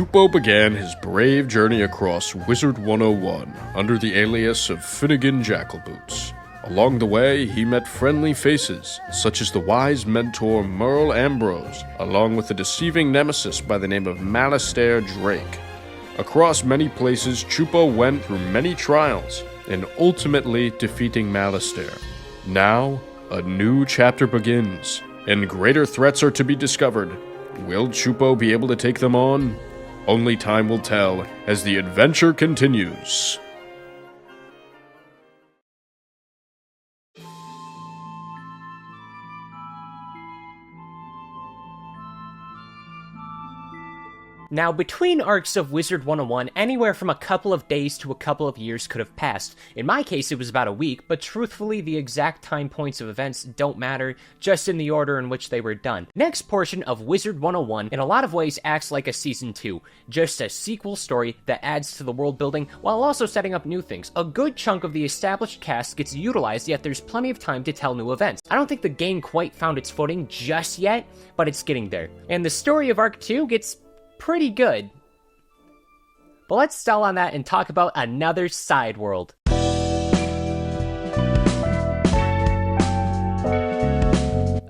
Choopo began his brave journey across Wizard101 under the alias of Finnegan Jackalboots. Along the way, he met friendly faces, such as the wise mentor Merle Ambrose, along with a deceiving nemesis by the name of Malastair Drake. Across many places, Choopo went through many trials, and ultimately defeating Malastair. Now, a new chapter begins, and greater threats are to be discovered. Will Choopo be able to take them on? Only time will tell as the adventure continues. Now, between arcs of Wizard101, anywhere from a couple of days to a couple of years could have passed. In my case, it was about a week, but truthfully, the exact time points of events don't matter, just in the order in which they were done. Next portion of Wizard101, in a lot of ways, acts like a Season 2, just a sequel story that adds to the world building, while also setting up new things. A good chunk of the established cast gets utilized, yet there's plenty of time to tell new events. I don't think the game quite found its footing just yet, but it's getting there. And the story of Arc 2 gets pretty good. But let's stall on that and talk about another side world.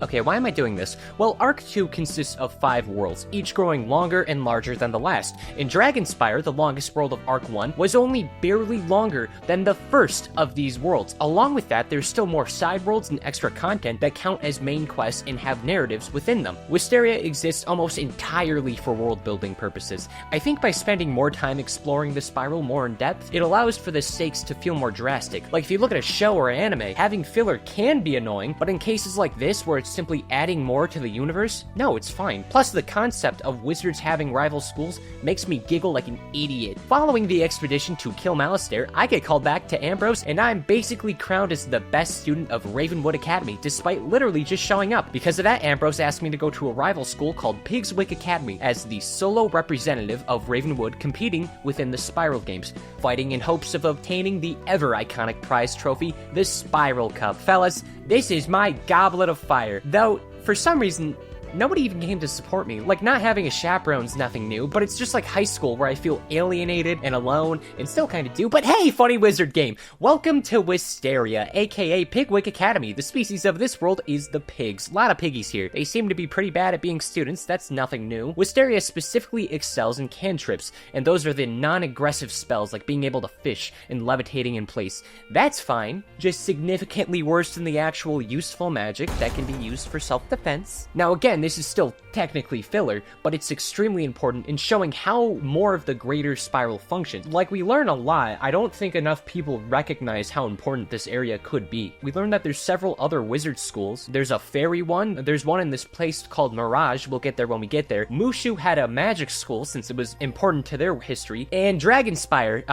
Okay, why am I doing this? Well, Arc 2 consists of 5 worlds, each growing longer and larger than the last. In Dragonspire, the longest world of Arc 1, was only barely longer than the first of these worlds. Along with that, there's still more side worlds and extra content that count as main quests and have narratives within them. Wysteria exists almost entirely for world building purposes. I think by spending more time exploring the spiral more in depth, it allows for the stakes to feel more drastic. Like if you look at a show or anime, having filler can be annoying, but in cases like this where it's simply adding more to the universe? No, it's fine. Plus, the concept of wizards having rival schools makes me giggle like an idiot. Following the expedition to kill Malastair, I get called back to Ambrose, and I'm basically crowned as the best student of Ravenwood Academy, despite literally just showing up. Because of that, Ambrose asked me to go to a rival school called Pigswick Academy as the solo representative of Ravenwood competing within the Spiral games, fighting in hopes of obtaining the ever-iconic prize trophy, the Spiral Cup. Fellas, this is my goblet of fire. Though, for some reason, nobody even came to support me. Like, not having a chaperone's nothing new, but it's just like high school where I feel alienated and alone, and still kind of do. But hey, funny wizard game! Welcome to Wysteria, aka Pigwick Academy. The species of this world is the pigs. A lot of piggies here. They seem to be pretty bad at being students, that's nothing new. Wysteria specifically excels in cantrips, and those are the non-aggressive spells like being able to fish and levitating in place. That's fine, just significantly worse than the actual useful magic that can be used for self-defense. Now again, this is still technically filler, but it's extremely important in showing how more of the greater spiral functions. Like, we learn a lot. I don't think enough people recognize how important this area could be. We learn that there's several other wizard schools. There's a fairy one. There's one in this place called Mirage. We'll get there when we get there. Mushu had a magic school since it was important to their history. And Dragonspire,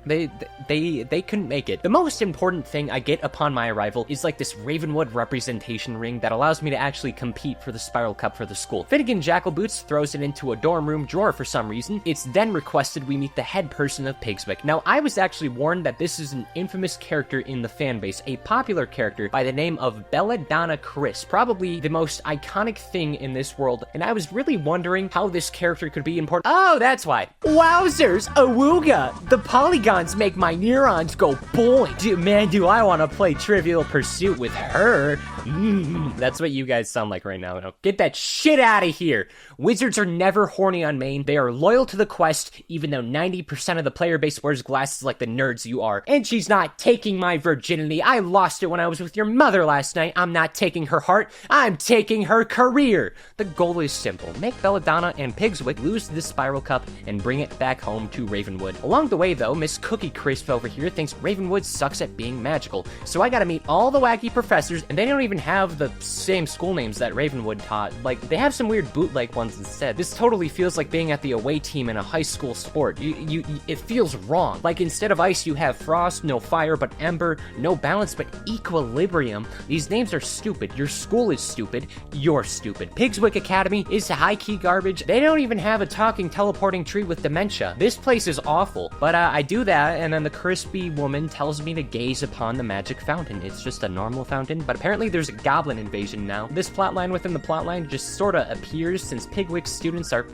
They couldn't make it. The most important thing I get upon my arrival is like this Ravenwood representation ring that allows me to actually compete for the Spiral Cup for the school. Finnegan Jackalboots throws it into a dorm room drawer for some reason. It's then requested we meet the head person of Pigswick. Now, I was actually warned that this is an infamous character in the fanbase, a popular character by the name of Belladonna Chris, probably the most iconic thing in this world, and I was really wondering how this character could be important. Oh, that's why. Wowzers, awooga! The polygon make my neurons go boing. Do I want to play Trivial Pursuit with her? That's what you guys sound like right now. Get that shit out of here. Wizards are never horny on main. They are loyal to the quest, even though 90% of the player base wears glasses like the nerds you are. And she's not taking my virginity. I lost it when I was with your mother last night. I'm not taking her heart. I'm taking her career. The goal is simple. Make Belladonna and Pigswick lose the Spiral Cup and bring it back home to Ravenwood. Along the way, though, Miss Cookie Crisp over here thinks Ravenwood sucks at being magical. So I gotta meet all the wacky professors, and they don't even have the same school names that Ravenwood taught. Like, they have some weird bootleg ones instead. This totally feels like being at the away team in a high school sport. It feels wrong. Like, instead of ice, you have frost, no fire but ember, no balance but equilibrium. These names are stupid. Your school is stupid. You're stupid. Pigswick Academy is high-key garbage. They don't even have a talking teleporting tree with dementia. This place is awful. But I do that, and then the crispy woman tells me to gaze upon the magic fountain. It's just a normal fountain, but apparently there's a goblin invasion now. This plotline within the plotline just sorta appears since Pigwick's students are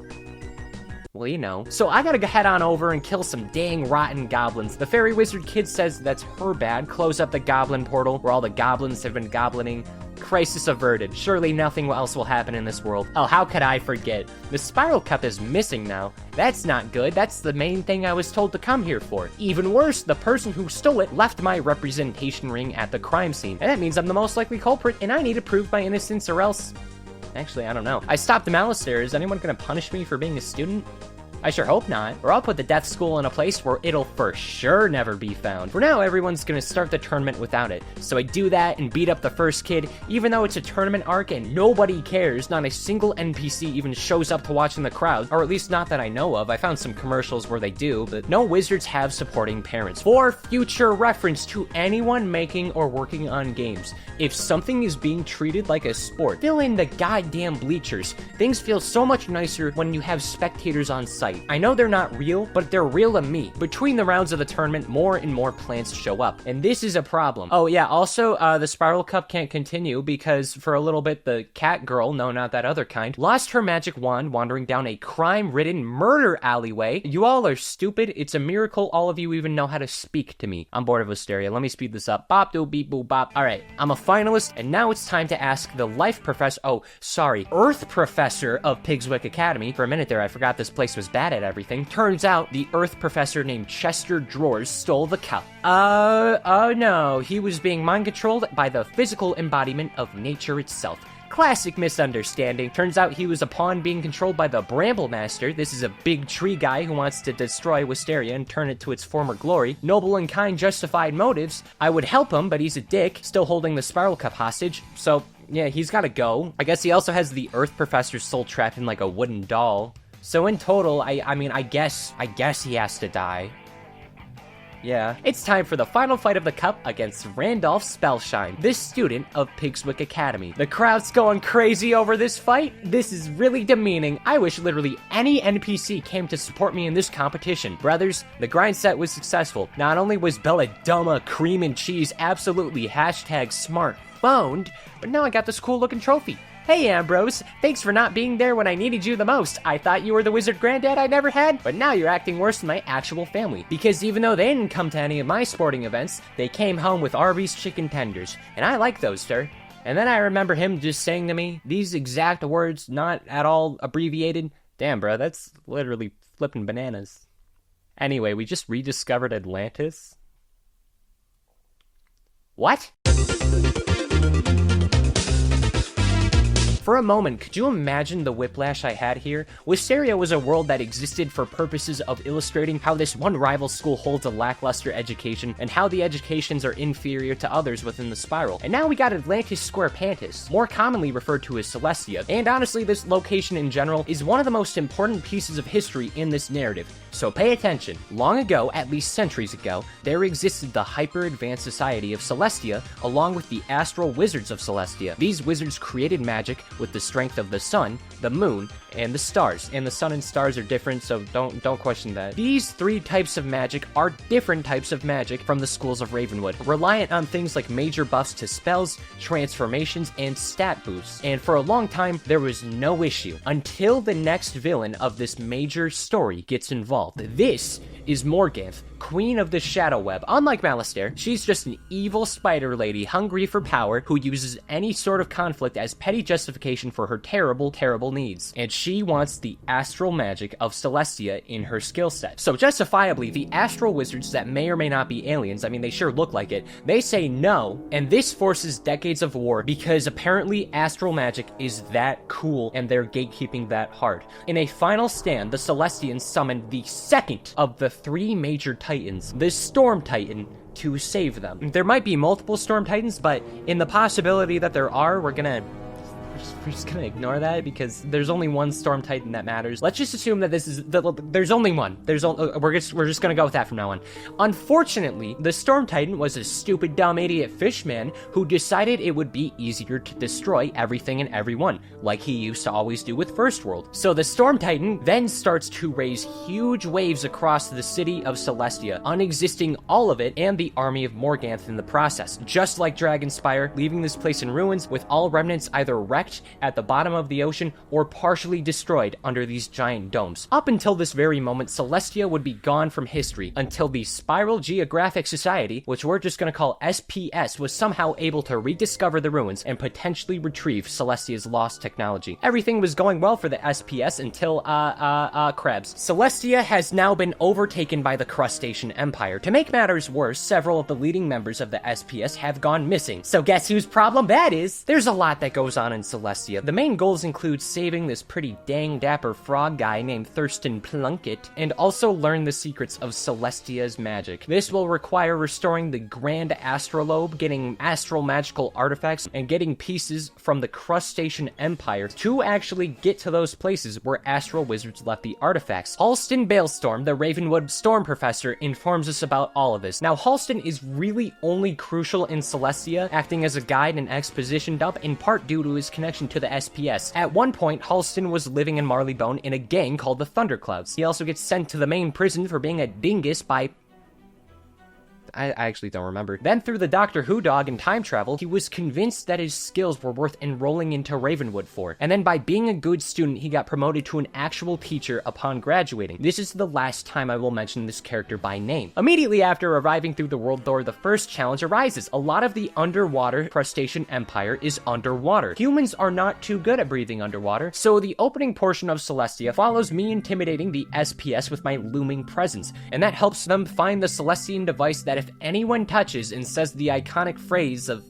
Well, you know. So I gotta head on over and kill some dang rotten goblins. The fairy wizard kid says that's her bad. Close up the goblin portal where all the goblins have been goblining. Crisis averted. Surely nothing else will happen in this world. Oh, how could I forget? The Spiral Cup is missing now. That's not good. That's the main thing I was told to come here for. Even worse, the person who stole it left my representation ring at the crime scene. And that means I'm the most likely culprit, and I need to prove my innocence or else... Actually, I don't know. I stopped the Alistair. Is anyone gonna punish me for being a student? I sure hope not, or I'll put the Death School in a place where it'll for sure never be found. For now, everyone's gonna start the tournament without it. So I do that and beat up the first kid, even though it's a tournament arc and nobody cares. Not a single NPC even shows up to watch in the crowd, or at least not that I know of. I found some commercials where they do, but no wizards have supporting parents. For future reference to anyone making or working on games, if something is being treated like a sport, fill in the goddamn bleachers. Things feel so much nicer when you have spectators on site. I know they're not real, but they're real to me. Between the rounds of the tournament, more and more plants show up, and this is a problem. Oh yeah, also, the Spiral Cup can't continue because for a little bit, the cat girl, no, not that other kind, lost her magic wand wandering down a crime-ridden murder alleyway. You all are stupid. It's a miracle all of you even know how to speak to me. I'm bored of Wysteria. Let me speed this up. Bop, doo, beep, boo, bop. All right, I'm a finalist, and now it's time to ask the life professor, Earth professor of Pigswick Academy. For a minute there, I forgot this place was bad at everything. Turns out the Earth professor named Chester Drawers stole the cup. Oh no, he was being mind-controlled by the physical embodiment of nature itself. Classic misunderstanding. Turns out he was a pawn being controlled by the Bramble Master. This is a big tree guy who wants to destroy Wysteria and turn it to its former glory. Noble and kind justified motives. I would help him, but he's a dick, still holding the Spiral Cup hostage. So, yeah, he's gotta go. I guess he also has the Earth professor's soul trapped in like a wooden doll. So in total, I mean, I guess he has to die. Yeah. It's time for the final fight of the cup against Randolph Spellshine, this student of Pigswick Academy. The crowd's going crazy over this fight. This is really demeaning. I wish literally any NPC came to support me in this competition. Brothers, the grind set was successful. Not only was Belladumma Cream and Cheese absolutely #smartphoned, but now I got this cool looking trophy. Hey Ambrose, thanks for not being there when I needed you the most. I thought you were the wizard granddad I never had, but now you're acting worse than my actual family. Because even though they didn't come to any of my sporting events, they came home with Arby's chicken tenders. And I like those, sir. And then I remember him just saying to me, these exact words, not at all abbreviated. Damn, bro, that's literally flipping bananas. Anyway, we just rediscovered Atlantis. What? For a moment, could you imagine the whiplash I had here? Wysteria was a world that existed for purposes of illustrating how this one rival school holds a lackluster education and how the educations are inferior to others within the spiral. And now we got Atlantis Square Pantis, more commonly referred to as Celestia. And honestly, this location in general is one of the most important pieces of history in this narrative. So pay attention. Long ago, at least centuries ago, there existed the hyper-advanced society of Celestia along with the astral wizards of Celestia. These wizards created magic with the strength of the sun, the moon, and the stars. And the sun and stars are different, so don't question that. These three types of magic are different types of magic from the schools of Ravenwood, reliant on things like major buffs to spells, transformations, and stat boosts. And for a long time, there was no issue, until the next villain of this major story gets involved. This is Morganth, Queen of the Shadow Web. Unlike Malistaire, she's just an evil spider lady hungry for power who uses any sort of conflict as petty justification for her terrible, terrible needs. And she wants the astral magic of Celestia in her skill set. So justifiably, the astral wizards that may or may not be aliens, I mean, they sure look like it, they say no, and this forces decades of war because apparently astral magic is that cool and they're gatekeeping that hard. In a final stand, the Celestians summoned the second of the three major titans, the Storm Titan, to save them. There might be multiple Storm Titans, but in the possibility that there are, we're just gonna ignore that because there's only one Storm Titan that matters. Let's just assume that there's only one. We're just gonna go with that from now on. Unfortunately, the Storm Titan was a stupid, dumb, idiot fishman who decided it would be easier to destroy everything and everyone, like he used to always do with First World. So the Storm Titan then starts to raise huge waves across the city of Celestia, unexisting all of it and the army of Morganth in the process. Just like Dragonspire, leaving this place in ruins with all remnants either wrecked trapped at the bottom of the ocean or partially destroyed under these giant domes. Up until this very moment, Celestia would be gone from history until the Spiral Geographic Society, which we're just gonna call SPS, was somehow able to rediscover the ruins and potentially retrieve Celestia's lost technology. Everything was going well for the SPS until, crabs. Celestia has now been overtaken by the Crustacean Empire. To make matters worse, several of the leading members of the SPS have gone missing. So guess whose problem that is? There's a lot that goes on in Celestia. The main goals include saving this pretty dang dapper frog guy named Thurston Plunkett, and also learn the secrets of Celestia's magic. This will require restoring the Grand Astrolabe, getting astral magical artifacts, and getting pieces from the Crustacean Empire to actually get to those places where astral wizards left the artifacts. Halston Balestorm, the Ravenwood Storm Professor, informs us about all of this. Now, Halston is really only crucial in Celestia, acting as a guide and exposition dump, in part due to his connection to the SPS. At one point, Halston was living in Marleybone in a gang called the Thunderclouds. He also gets sent to the main prison for being a dingus by... I actually don't remember. Then through the Doctor Who dog and time travel, he was convinced that his skills were worth enrolling into Ravenwood for. And then by being a good student, he got promoted to an actual teacher upon graduating. This is the last time I will mention this character by name. Immediately after arriving through the world door, the first challenge arises. A lot of the underwater Crustacean Empire is underwater. Humans are not too good at breathing underwater, so the opening portion of Celestia follows me intimidating the SPS with my looming presence, and that helps them find the Celestian device that if anyone touches and says the iconic phrase of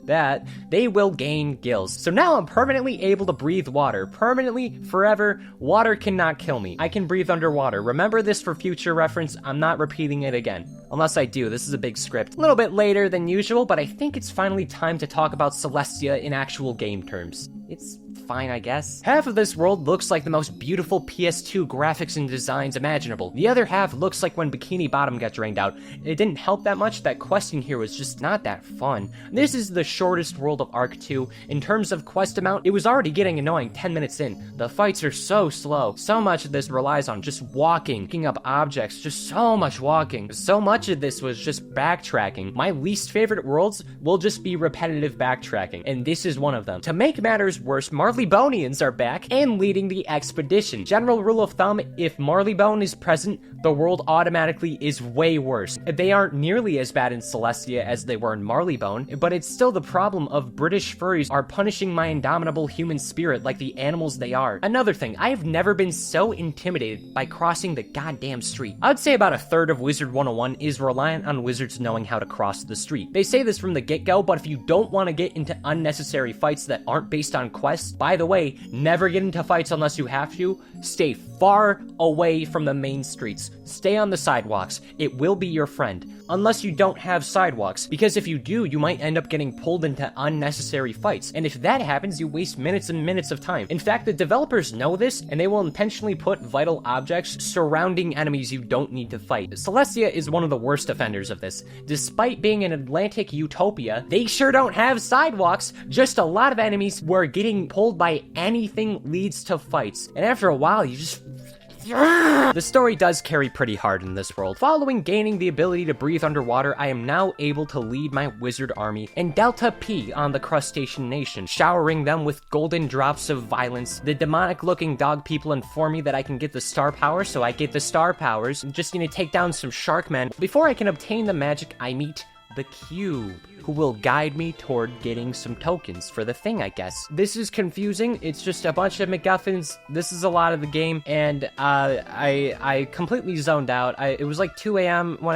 that, they will gain gills. So now I'm permanently able to breathe water. Permanently, forever, water cannot kill me. I can breathe underwater. Remember this for future reference. I'm not repeating it again. Unless I do. This is a big script. A little bit later than usual, but I think it's finally time to talk about Celestia in actual game terms. It's fine, I guess. Half of this world looks like the most beautiful PS2 graphics and designs imaginable. The other half looks like when Bikini Bottom got drained out. It didn't help that much that questing here was just not that fun. This is the shortest world of Arc 2. In terms of quest amount, it was already getting annoying 10 minutes in. The fights are so slow. So much of this relies on just walking, picking up objects, just so much walking. So much of this was just backtracking. My least favorite worlds will just be repetitive backtracking, and this is one of them. To make matters worse, Marleybonians are back and leading the expedition. General rule of thumb, if Marleybone is present, the world automatically is way worse. They aren't nearly as bad in Celestia as they were in Marleybone, but it's still the problem of British furries are punishing my indomitable human spirit like the animals they are. Another thing, I have never been so intimidated by crossing the goddamn street. I'd say about a third of Wizard 101 is reliant on wizards knowing how to cross the street. They say this from the get-go, but if you don't want to get into unnecessary fights that aren't based on quests, by the way, never get into fights unless you have to. Stay far away from the main streets. Stay on the sidewalks. It will be your friend. Unless you don't have sidewalks, because if you do, you might end up getting pulled into unnecessary fights, and if that happens, you waste minutes and minutes of time. In fact, the developers know this, and they will intentionally put vital objects surrounding enemies you don't need to fight. Celestia is one of the worst offenders of this. Despite being an Atlantic utopia, they sure don't have sidewalks, just a lot of enemies where getting pulled by anything leads to fights, and after a while, you just... The story does carry pretty hard in this world. Following gaining the ability to breathe underwater, I am now able to lead my wizard army and Delta P on the Crustacean Nation, showering them with golden drops of violence. The demonic-looking dog people inform me that I can get the star power, so I get the star powers. I'm just gonna take down some Sharkmen. Before I can obtain the magic, I meet the Cube, who will guide me toward getting some tokens for the thing, I guess. This is confusing. It's just a bunch of MacGuffins. This is a lot of the game, and I completely zoned out. It was like 2 a.m. when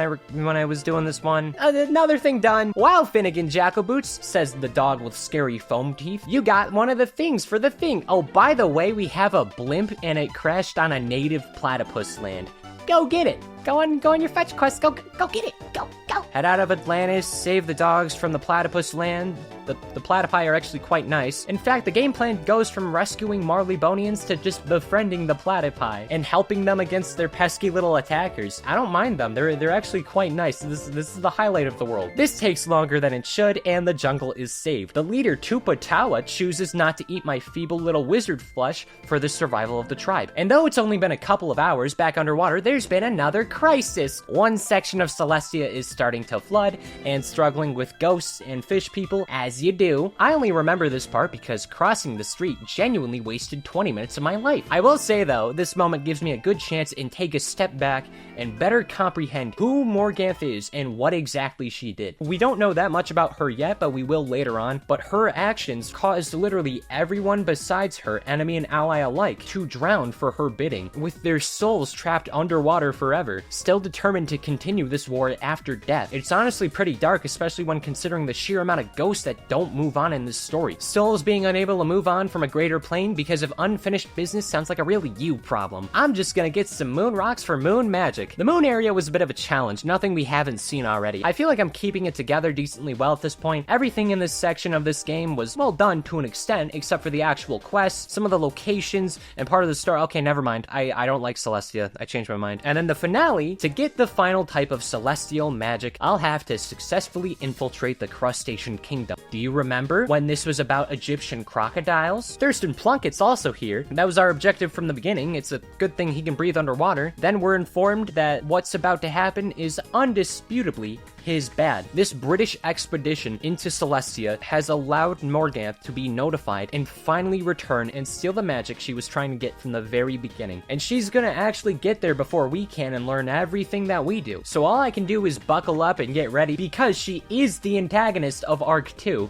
I was doing this one. Another thing done. Wow, Finnegan Jackalboots, says the dog with scary foam teeth. You got one of the things for the thing. Oh, by the way, we have a blimp, and it crashed on a native platypus land. Go get it. Go on your fetch quest. Go get it. Go. Head out of Atlantis, save the dogs from the platypus land. The platypi are actually quite nice. In fact, the game plan goes from rescuing Marleybonians to just befriending the platypi and helping them against their pesky little attackers. I don't mind them. They're actually quite nice. This is the highlight of the world. This takes longer than it should, and the jungle is saved. The leader, Tupatawa, chooses not to eat my feeble little wizard flesh for the survival of the tribe. And though it's only been a couple of hours back underwater, there's been another crisis. One section of Celestia is starting to flood and struggling with ghosts and fish people as as you do. I only remember this part because crossing the street genuinely wasted 20 minutes of my life. I will say though, this moment gives me a good chance and take a step back and better comprehend who Morganth is and what exactly she did. We don't know that much about her yet, but we will later on, but her actions caused literally everyone besides her, enemy and ally alike, to drown for her bidding, with their souls trapped underwater forever, still determined to continue this war after death. It's honestly pretty dark, especially when considering the sheer amount of ghosts that don't move on in this story. Souls being unable to move on from a greater plane because of unfinished business sounds like a really you problem. I'm just gonna get some moon rocks for moon magic. The moon area was a bit of a challenge, nothing we haven't seen already. I feel like I'm keeping it together decently well at this point. Everything in this section of this game was well done to an extent, except for the actual quests, some of the locations, and part of the story. Okay, never mind. I don't like Celestia. I changed my mind. And then the finale, to get the final type of celestial magic, I'll have to successfully infiltrate the crustacean kingdom. Do you remember when this was about Egyptian crocodiles? Thurston Plunkett's also here. That was our objective from the beginning. It's a good thing he can breathe underwater. Then we're informed that what's about to happen is undisputably his bad. This British expedition into Celestia has allowed Morganth to be notified and finally return and steal the magic she was trying to get from the very beginning. And she's gonna actually get there before we can and learn everything that we do. So all I can do is buckle up and get ready because she is the antagonist of Arc 2.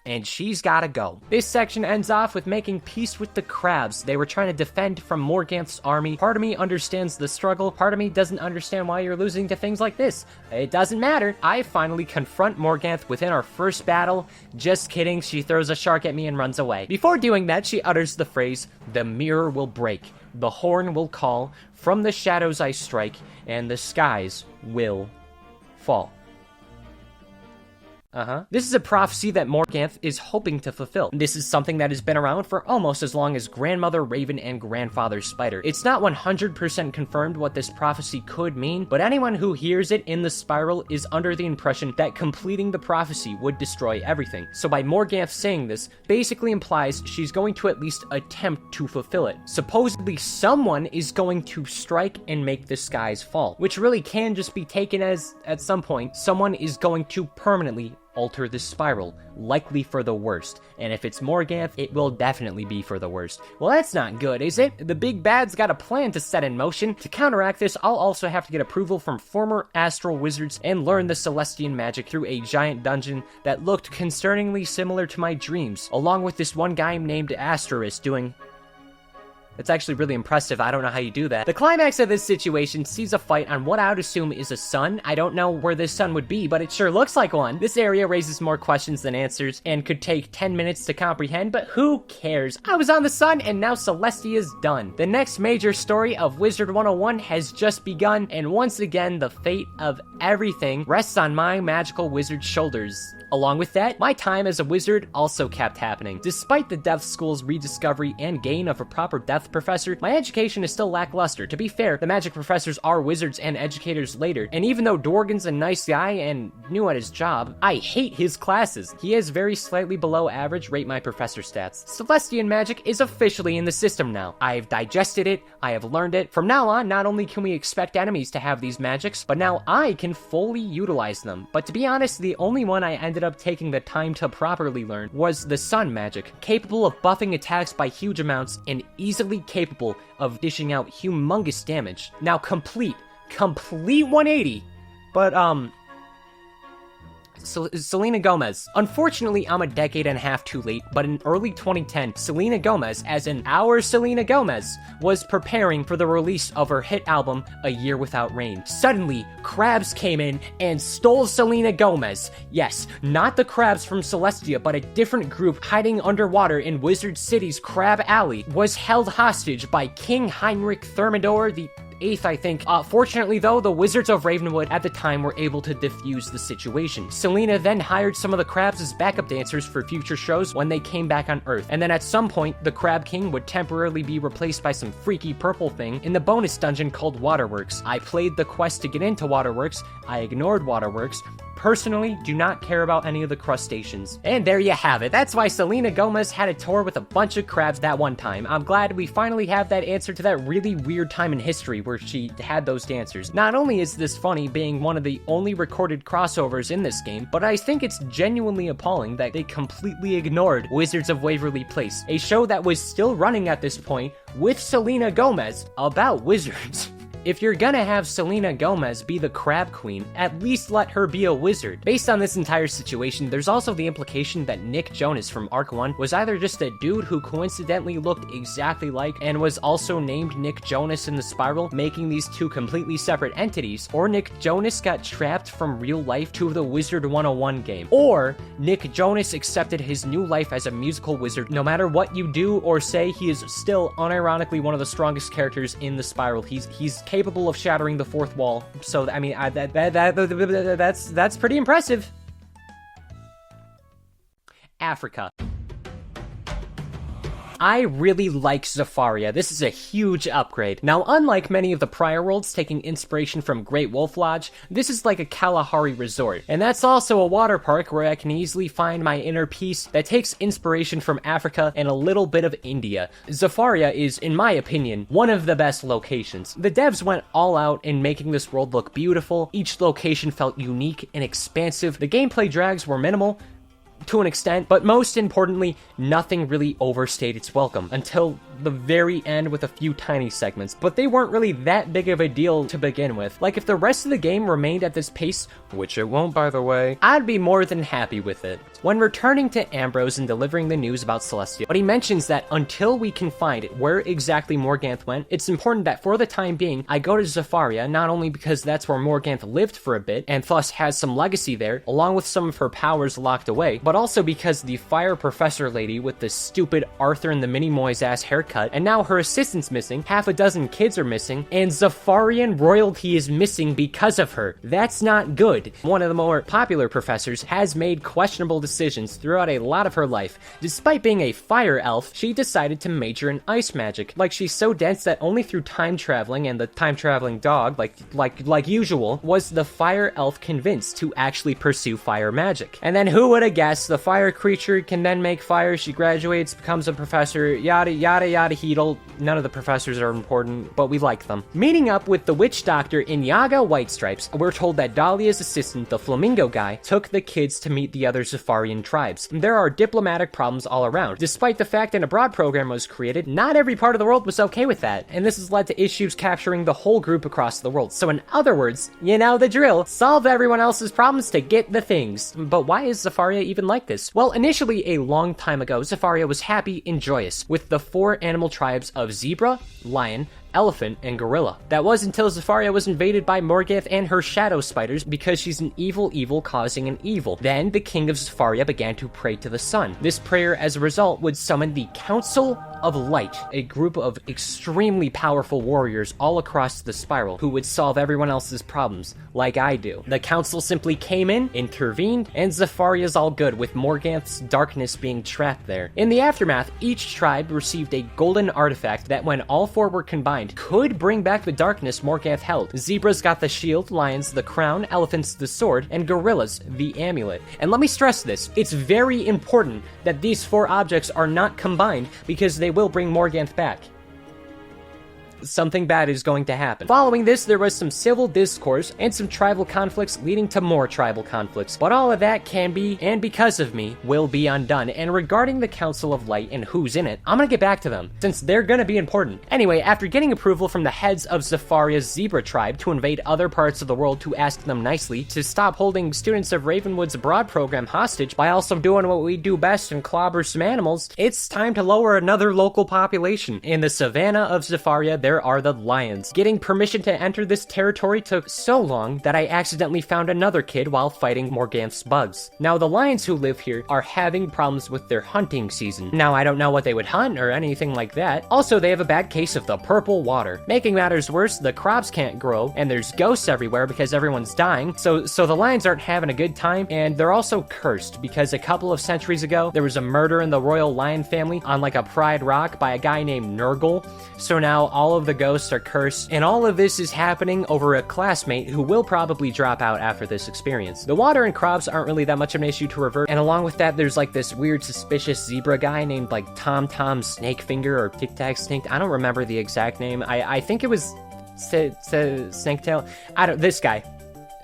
And she's gotta go. This section ends off with making peace with the crabs. They were trying to defend from Morganth's army. Part of me understands the struggle. Part of me doesn't understand why you're losing to things like this. It doesn't matter. I finally confront Morganth within our first battle. Just kidding, she throws a shark at me and runs away. Before doing that, she utters the phrase, "The mirror will break, the horn will call, from the shadows I strike, and the skies will fall." This is a prophecy that Morganth is hoping to fulfill. This is something that has been around for almost as long as Grandmother Raven and Grandfather Spider. It's not 100% confirmed what this prophecy could mean, but anyone who hears it in the spiral is under the impression that completing the prophecy would destroy everything. So by Morganth saying this, basically implies she's going to at least attempt to fulfill it. Supposedly someone is going to strike and make the skies fall, which really can just be taken as, at some point, someone is going to permanently alter the spiral, likely for the worst. And if it's Morganth, it will definitely be for the worst. Well, that's not good, is it? The big bad's got a plan to set in motion. To counteract this, I'll also have to get approval from former astral wizards and learn the Celestian magic through a giant dungeon that looked concerningly similar to my dreams, along with this one guy named Asteris doing... It's actually really impressive. I don't know how you do that. The climax of this situation sees a fight on what I would assume is a sun. I don't know where this sun would be, but it sure looks like one. This area raises more questions than answers and could take 10 minutes to comprehend, but who cares? I was on the sun and now Celestia's done. The next major story of Wizard101 has just begun, and once again, the fate of everything rests on my magical wizard's shoulders. Along with that, my time as a wizard also kept happening. Despite the Death School's rediscovery and gain of a proper death professor, my education is still lackluster. To be fair, the magic professors are wizards and educators later, and even though Dorgan's a nice guy and new at his job, I hate his classes. He has very slightly below average rate my professor stats. Celestian magic is officially in the system now. I've digested it, I have learned it. From now on, not only can we expect enemies to have these magics, but now I can fully utilize them. But to be honest, the only one I ended up taking the time to properly learn was the sun magic, capable of buffing attacks by huge amounts and easily capable of dishing out humongous damage. Now complete 180, but Selena Gomez. Unfortunately, I'm a decade and a half too late, but in early 2010, Selena Gomez, as in our Selena Gomez, was preparing for the release of her hit album, A Year Without Rain. Suddenly, crabs came in and stole Selena Gomez. Yes, not the crabs from Celestia, but a different group hiding underwater in Wizard City's Crab Alley was held hostage by King Heinrich Thermidor the 8th, I think. Fortunately though, the Wizards of Ravenwood at the time were able to defuse the situation. Selena then hired some of the crabs as backup dancers for future shows when they came back on Earth. And then at some point, the Crab King would temporarily be replaced by some freaky purple thing in the bonus dungeon called Waterworks. I played the quest to get into Waterworks, I ignored Waterworks, personally do not care about any of the crustaceans. And there you have it. That's why Selena Gomez had a tour with a bunch of crabs that one time. I'm glad we finally have that answer to that really weird time in history where she had those dancers. Not only is this funny being one of the only recorded crossovers in this game, but I think it's genuinely appalling that they completely ignored Wizards of Waverly Place, a show that was still running at this point with Selena Gomez about wizards. If you're gonna have Selena Gomez be the crab queen, at least let her be a wizard. Based on this entire situation, there's also the implication that Nick Jonas from Arc 1 was either just a dude who coincidentally looked exactly like and was also named Nick Jonas in the spiral, making these two completely separate entities, or Nick Jonas got trapped from real life to the Wizard101 game, or Nick Jonas accepted his new life as a musical wizard. No matter what you do or say, he is still unironically one of the strongest characters in the spiral. He's capable of shattering the fourth wall. So I mean, that's pretty impressive. Africa. I really like Zafaria. This is a huge upgrade. Now, unlike many of the prior worlds taking inspiration from Great Wolf Lodge, this is like a Kalahari resort. And that's also a water park where I can easily find my inner peace that takes inspiration from Africa and a little bit of India. Zafaria is, in my opinion, one of the best locations. The devs went all out in making this world look beautiful. Each location felt unique and expansive. The gameplay drags were minimal, to an extent, but most importantly, nothing really overstayed its welcome until the very end with a few tiny segments, but they weren't really that big of a deal to begin with. Like, if the rest of the game remained at this pace, which it won't by the way, I'd be more than happy with it. When returning to Ambrose and delivering the news about Celestia, but he mentions that until we can find where exactly Morganth went, it's important that for the time being, I go to Zafaria, not only because that's where Morganth lived for a bit, and thus has some legacy there, along with some of her powers locked away, but also because the fire professor lady with the stupid Arthur and the Minimoys ass haircut, and now her assistant's missing, half a dozen kids are missing, and Zafarian royalty is missing because of her. That's not good. One of the more popular professors has made questionable decisions throughout a lot of her life. Despite being a fire elf, she decided to major in ice magic. Like, she's so dense that only through time traveling and the time traveling dog, like usual, was the fire elf convinced to actually pursue fire magic. And then who would have guessed the fire creature can then make fire, she graduates, becomes a professor, yada yada yada heedle. None of the professors are important, but we like them. Meeting up with the witch doctor in Yaga Whitestripes, we're told that Dahlia's assistant, the flamingo guy, took the kids to meet the other Zafarian tribes. There are diplomatic problems all around. Despite the fact an abroad program was created, not every part of the world was okay with that, and this has led to issues capturing the whole group across the world. So in other words, you know the drill, solve everyone else's problems to get the things. But why is Zafaria even like this? Well, initially, a long time ago, Zafaria was happy and joyous with the 4 animal tribes of zebra, lion, elephant, and gorilla. That was until Zafaria was invaded by Morganth and her shadow spiders because she's an evil causing an evil. Then the king of Zafaria began to pray to the sun. This prayer, as a result, would summon the Council of Light, a group of extremely powerful warriors all across the spiral who would solve everyone else's problems, like I do. The council simply came in, intervened, and Zafaria's all good, with Morganth's darkness being trapped there. In the aftermath, each tribe received a golden artifact that, when all 4 were combined, could bring back the darkness Morganth held. Zebras got the shield, lions the crown, elephants the sword, and gorillas the amulet. And let me stress this, it's very important that these 4 objects are not combined, because they will bring Morganth back. Something bad is going to happen. Following this, there was some civil discourse and some tribal conflicts leading to more tribal conflicts. But all of that can be, and because of me, will be undone. And regarding the Council of Light and who's in it, I'm gonna get back to them, since they're gonna be important. Anyway, after getting approval from the heads of Zafaria's zebra tribe to invade other parts of the world to ask them nicely to stop holding students of Ravenwood's abroad program hostage by also doing what we do best and clobber some animals, it's time to lower another local population. In the Savannah of Zafaria, there are the lions. Getting permission to enter this territory took so long that I accidentally found another kid while fighting Morganth's bugs. Now, the lions who live here are having problems with their hunting season. Now, I don't know what they would hunt or anything like that. Also, they have a bad case of the purple water. Making matters worse, the crops can't grow, and there's ghosts everywhere because everyone's dying, so the lions aren't having a good time, and they're also cursed because a couple of centuries ago, there was a murder in the royal lion family on like a pride rock by a guy named Nurgle. So now all of the ghosts are cursed, and all of this is happening over a classmate who will probably drop out after this experience. The water and crops aren't really that much of an issue to revert, and along with that, there's like this weird suspicious zebra guy named like Tom Snakefinger or Tic Tac Snake. I don't remember the exact name. I think it was Snaketail. This guy.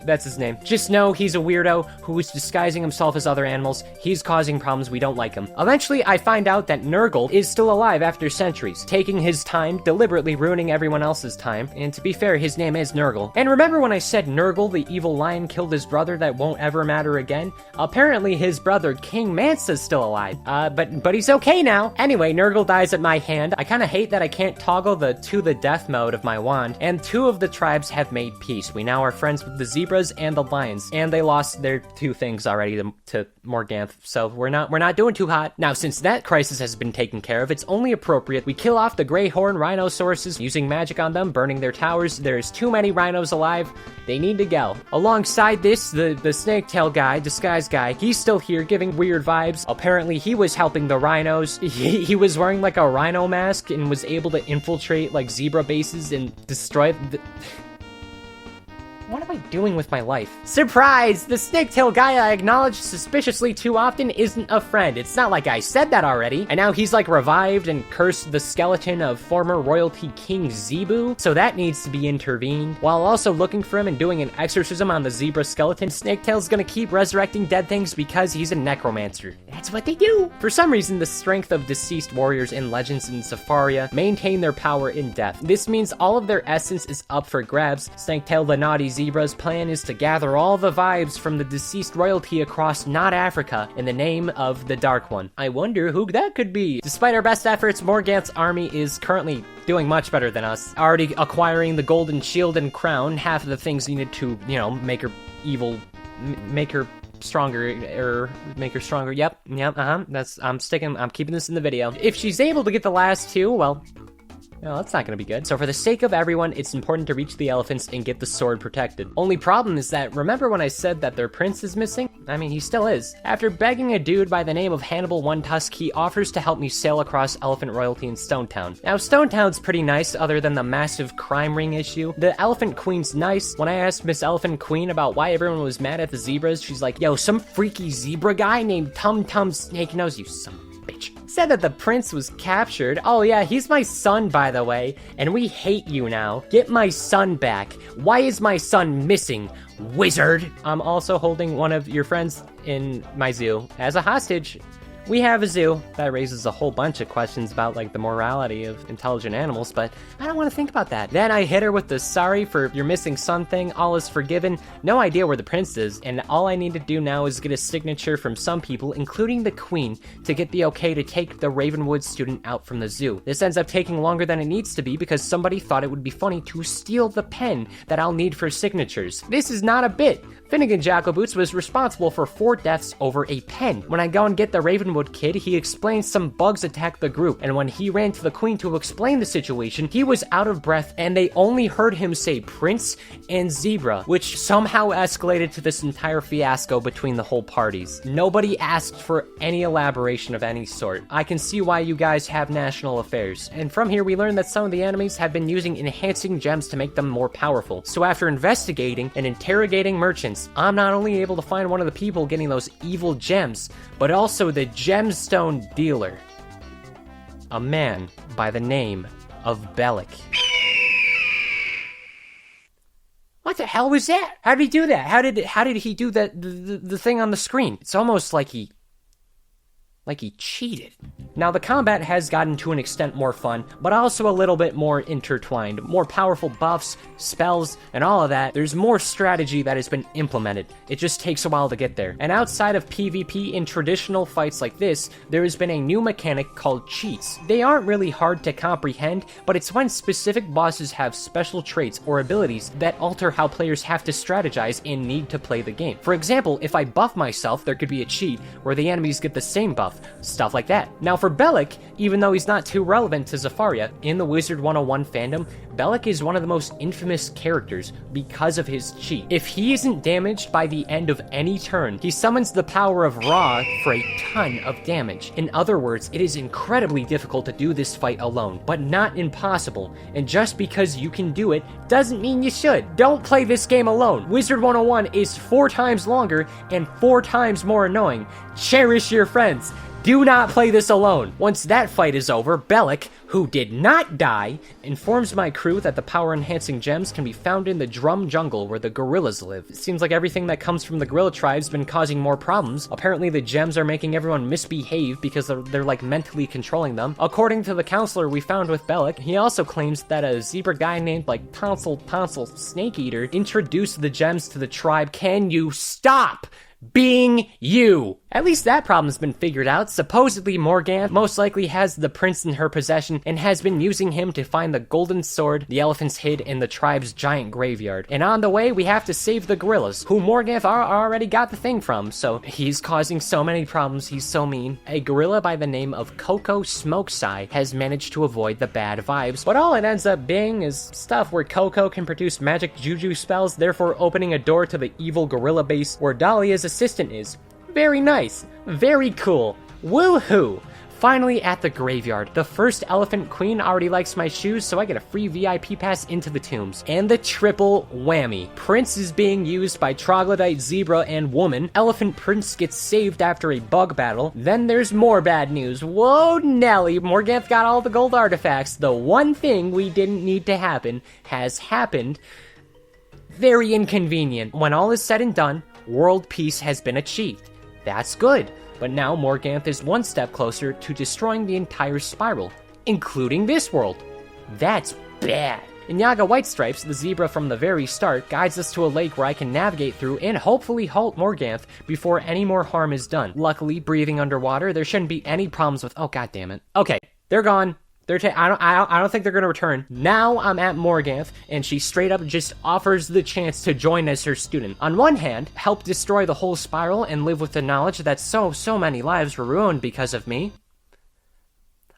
That's his name. Just know he's a weirdo who is disguising himself as other animals. He's causing problems. We don't like him. Eventually, I find out that Nurgle is still alive after centuries, taking his time, deliberately ruining everyone else's time. And to be fair, his name is Nurgle. And remember when I said Nurgle, the evil lion, killed his brother that won't ever matter again? Apparently, his brother, King Mansa's still alive. But he's okay now. Anyway, Nurgle dies at my hand. I kind of hate that I can't toggle the to the death mode of my wand. And 2 of the tribes have made peace. We now are friends with the zebras and the lions, and they lost their 2 things already to Morganth, so we're not doing too hot. Now, since that crisis has been taken care of, it's only appropriate we kill off the gray horn rhinosauruses using magic on them, burning their towers. There's too many rhinos alive. They need to go. Alongside this, the snake tail guy, disguise guy, he's still here giving weird vibes. Apparently, he was helping the rhinos. He was wearing like a rhino mask and was able to infiltrate like zebra bases and destroy the... What am I doing with my life? Surprise! The snake-tail guy I acknowledge suspiciously too often isn't a friend. It's not like I said that already. And now he's like revived and cursed the skeleton of former royalty king Zebu, so that needs to be intervened. While also looking for him and doing an exorcism on the zebra skeleton, Snaketail's gonna keep resurrecting dead things because he's a necromancer. That's what they do! For some reason, the strength of deceased warriors in Legends in Zafaria maintain their power in death. This means all of their essence is up for grabs. Snaketail the naughty Zebra's plan is to gather all the vibes from the deceased royalty across not Africa in the name of the Dark One. I wonder who that could be. Despite our best efforts, Morganth's army is currently doing much better than us. Already acquiring the golden shield and crown, half of the things needed to, you know, make her evil, make her stronger, or make her stronger. Yep, I'm keeping this in the video. If she's able to get the last 2, well, no, that's not gonna be good. So for the sake of everyone, it's important to reach the elephants and get the sword protected. Only problem is that, remember when I said that their prince is missing? I mean, he still is. After begging a dude by the name of Hannibal Wintertusk, he offers to help me sail across elephant royalty in Stonetown. Now, Stonetown's pretty nice other than the massive crime ring issue. The Elephant Queen's nice. When I asked Miss Elephant Queen about why everyone was mad at the zebras, she's like, yo, some freaky zebra guy named Tum Tum Snake Nose, you son of a bitch, said that the prince was captured. Oh yeah, he's my son, by the way, and we hate you now. Get my son back. Why is my son missing, wizard? I'm also holding one of your friends in my zoo as a hostage. We have a zoo. That raises a whole bunch of questions about like the morality of intelligent animals, but I don't want to think about that. Then I hit her with the sorry for your missing son thing. All is forgiven. No idea where the prince is, and all I need to do now is get a signature from some people, including the queen, to get the okay to take the Ravenwood student out from the zoo. This ends up taking longer than it needs to be because somebody thought it would be funny to steal the pen that I'll need for signatures. This is not a bit. Finnegan Jackalboots was responsible for 4 deaths over a pen. When I go and get the Ravenwood kid, he explains some bugs attacked the group, and when he ran to the queen to explain the situation, he was out of breath and they only heard him say prince and zebra, which somehow escalated to this entire fiasco between the whole parties. Nobody asked for any elaboration of any sort. I can see why you guys have national affairs. And from here we learn that some of the enemies have been using enhancing gems to make them more powerful. So after investigating and interrogating merchants, I'm not only able to find one of the people getting those evil gems, but also the gemstone dealer. A man by the name of Bellic. What the hell was that? How did he do that? How did he do that, the thing on the screen? It's almost like he cheated. Now, the combat has gotten to an extent more fun, but also a little bit more intertwined. More powerful buffs, spells, and all of that. There's more strategy that has been implemented. It just takes a while to get there. And outside of PvP in traditional fights like this, there has been a new mechanic called cheats. They aren't really hard to comprehend, but it's when specific bosses have special traits or abilities that alter how players have to strategize and need to play the game. For example, if I buff myself, there could be a cheat where the enemies get the same buff. Stuff like that. Now for Bellic, even though he's not too relevant to Zafaria, in the Wizard101 fandom, Bellic is one of the most infamous characters because of his cheat. If he isn't damaged by the end of any turn, he summons the power of Ra for a ton of damage. In other words, it is incredibly difficult to do this fight alone, but not impossible. And just because you can do it doesn't mean you should. Don't play this game alone. Wizard101 is 4 times longer and 4 times more annoying. Cherish your friends. Do not play this alone. Once that fight is over, Bellic, who did not die, informs my crew that the power-enhancing gems can be found in the Drum Jungle where the gorillas live. It seems like everything that comes from the gorilla tribe's been causing more problems. Apparently the gems are making everyone misbehave because they're like mentally controlling them. According to the counselor we found with Bellic, he also claims that a zebra guy named like Tonsil Snake Eater introduced the gems to the tribe. Can you stop being you? At least that problem's been figured out. Supposedly Morganth most likely has the prince in her possession and has been using him to find the golden sword the elephants hid in the tribe's giant graveyard. And on the way, we have to save the gorillas, who Morganth already got the thing from, so he's causing so many problems, he's so mean. A gorilla by the name of Coco Smokeside has managed to avoid the bad vibes, but all it ends up being is stuff where Coco can produce magic juju spells, therefore opening a door to the evil gorilla base where Dahlia's assistant is. Very nice. Very cool. Woohoo! Finally at the graveyard. The first elephant queen already likes my shoes, so I get a free VIP pass into the tombs. And the triple whammy. Prince is being used by Troglodyte, Zebra, and Woman. Elephant Prince gets saved after a bug battle. Then there's more bad news. Whoa, Nelly. Morganth got all the gold artifacts. The one thing we didn't need to happen has happened. Very inconvenient. When all is said and done, world peace has been achieved. That's good, but now Morganth is one step closer to destroying the entire spiral, including this world. That's bad. Inyaga Whitestripes, the zebra from the very start, guides us to a lake where I can navigate through and hopefully halt Morganth before any more harm is done. Luckily, breathing underwater, there shouldn't be any problems with— oh, god damn it. Okay, they're gone. I don't think they're gonna return. Now I'm at Morganth, and she straight up just offers the chance to join as her student. On one hand, help destroy the whole spiral and live with the knowledge that so many lives were ruined because of me.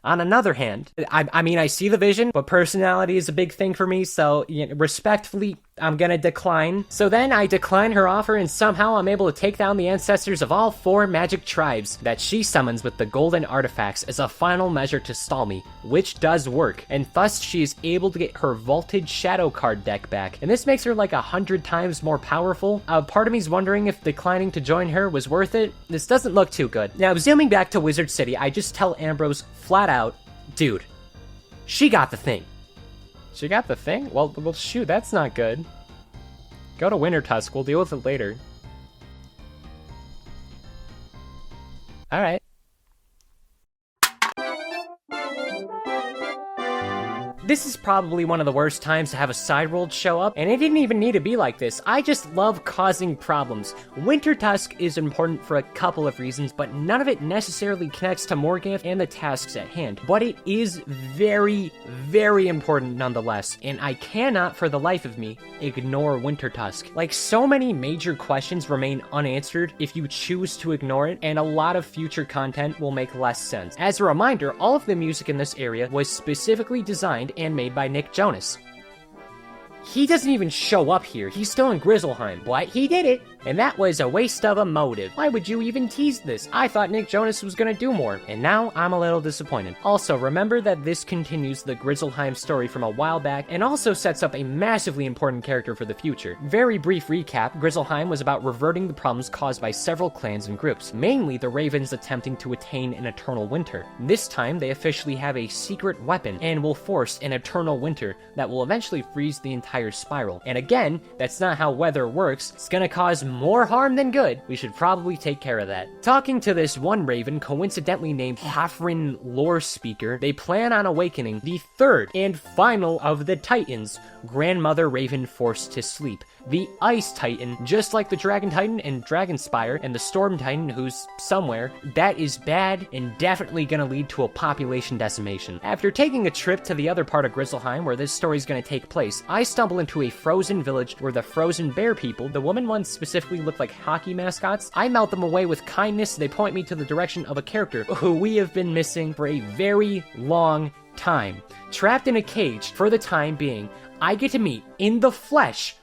On another hand, I mean, I see the vision, but personality is a big thing for me, so respectfully, I'm gonna decline. So then I decline her offer, and somehow I'm able to take down the ancestors of all 4 magic tribes that she summons with the golden artifacts as a final measure to stall me, which does work, and thus she is able to get her vaulted shadow card deck back, and this makes her like 100 times more powerful. Part of me's wondering if declining to join her was worth it. This doesn't look too good. Now, zooming back to Wizard City, I just tell Ambrose flat out, dude, she got the thing. She got the thing? Well, shoot, that's not good. Go to Wintertusk, we'll deal with it later. Alright. This is probably one of the worst times to have a side world show up, and it didn't even need to be like this. I just love causing problems. Wintertusk is important for a couple of reasons, but none of it necessarily connects to Morganth and the tasks at hand. But it is very, very important nonetheless, and I cannot for the life of me ignore Wintertusk. Like, so many major questions remain unanswered if you choose to ignore it, and a lot of future content will make less sense. As a reminder, all of the music in this area was specifically designed and made by Nick Jonas. He doesn't even show up here. He's still in Grizzleheim, but he did it. And that was a waste of a motive. Why would you even tease this? I thought Nick Jonas was gonna do more, and now I'm a little disappointed. Also, remember that this continues the Grizzleheim story from a while back, and also sets up a massively important character for the future. Very brief recap, Grizzleheim was about reverting the problems caused by several clans and groups, mainly the Ravens attempting to attain an eternal winter. This time, they officially have a secret weapon, and will force an eternal winter that will eventually freeze the entire spiral. And again, that's not how weather works. It's gonna cause more harm than good. We should probably take care of that. Talking to this one Raven, coincidentally named Hafrin Lore Speaker, they plan on awakening the third and final of the Titans, Grandmother Raven forced to sleep. The Ice Titan, just like the Dragon Titan and Dragonspire, and the Storm Titan who's somewhere, that is bad and definitely gonna lead to a population decimation. After taking a trip to the other part of Grizzleheim where this story's gonna take place, I stumbled stumble into a frozen village where the frozen bear people, the woman ones specifically look like hockey mascots. I melt them away with kindness. They point me to the direction of a character who we have been missing for a very long time. Trapped in a cage for the time being, I get to meet in the flesh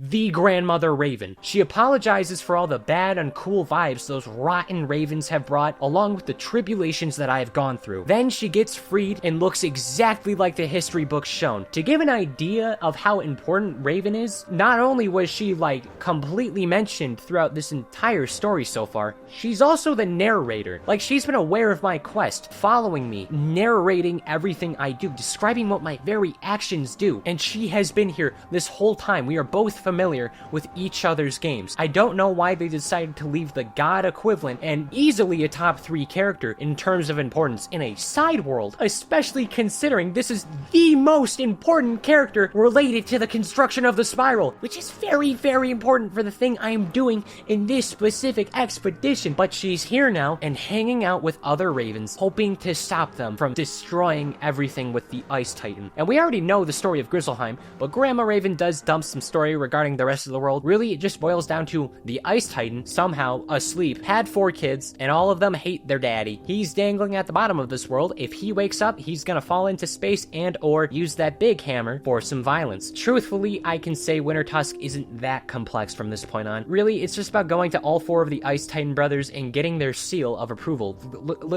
the grandmother Raven. She apologizes for all the bad, uncool vibes those rotten ravens have brought, along with the tribulations that I have gone through. Then she gets freed and looks exactly like the history books shown. To give an idea of how important Raven is, not only was she, like, completely mentioned throughout this entire story so far, she's also the narrator. Like, she's been aware of my quest, following me, narrating everything I do, describing what my very actions do, and she has been here this whole time. We are both familiar with each other's games. I don't know why they decided to leave the god equivalent and easily a top 3 character in terms of importance in a side world, especially considering this is the most important character related to the construction of the spiral, which is very, very important for the thing I am doing in this specific expedition. But she's here now and hanging out with other ravens, hoping to stop them from destroying everything with the Ice Titan. And we already know the story of Grizzleheim, but Grandma Raven does dump some story regarding the rest of the world. Really, it just boils down to the Ice Titan, somehow asleep, had 4 kids, and all of them hate their daddy. He's dangling at the bottom of this world. If he wakes up, he's gonna fall into space and or use that big hammer for some violence. Truthfully, I can say Wintertusk isn't that complex from this point on. Really, it's just about going to all 4 of the Ice Titan brothers and getting their seal of approval.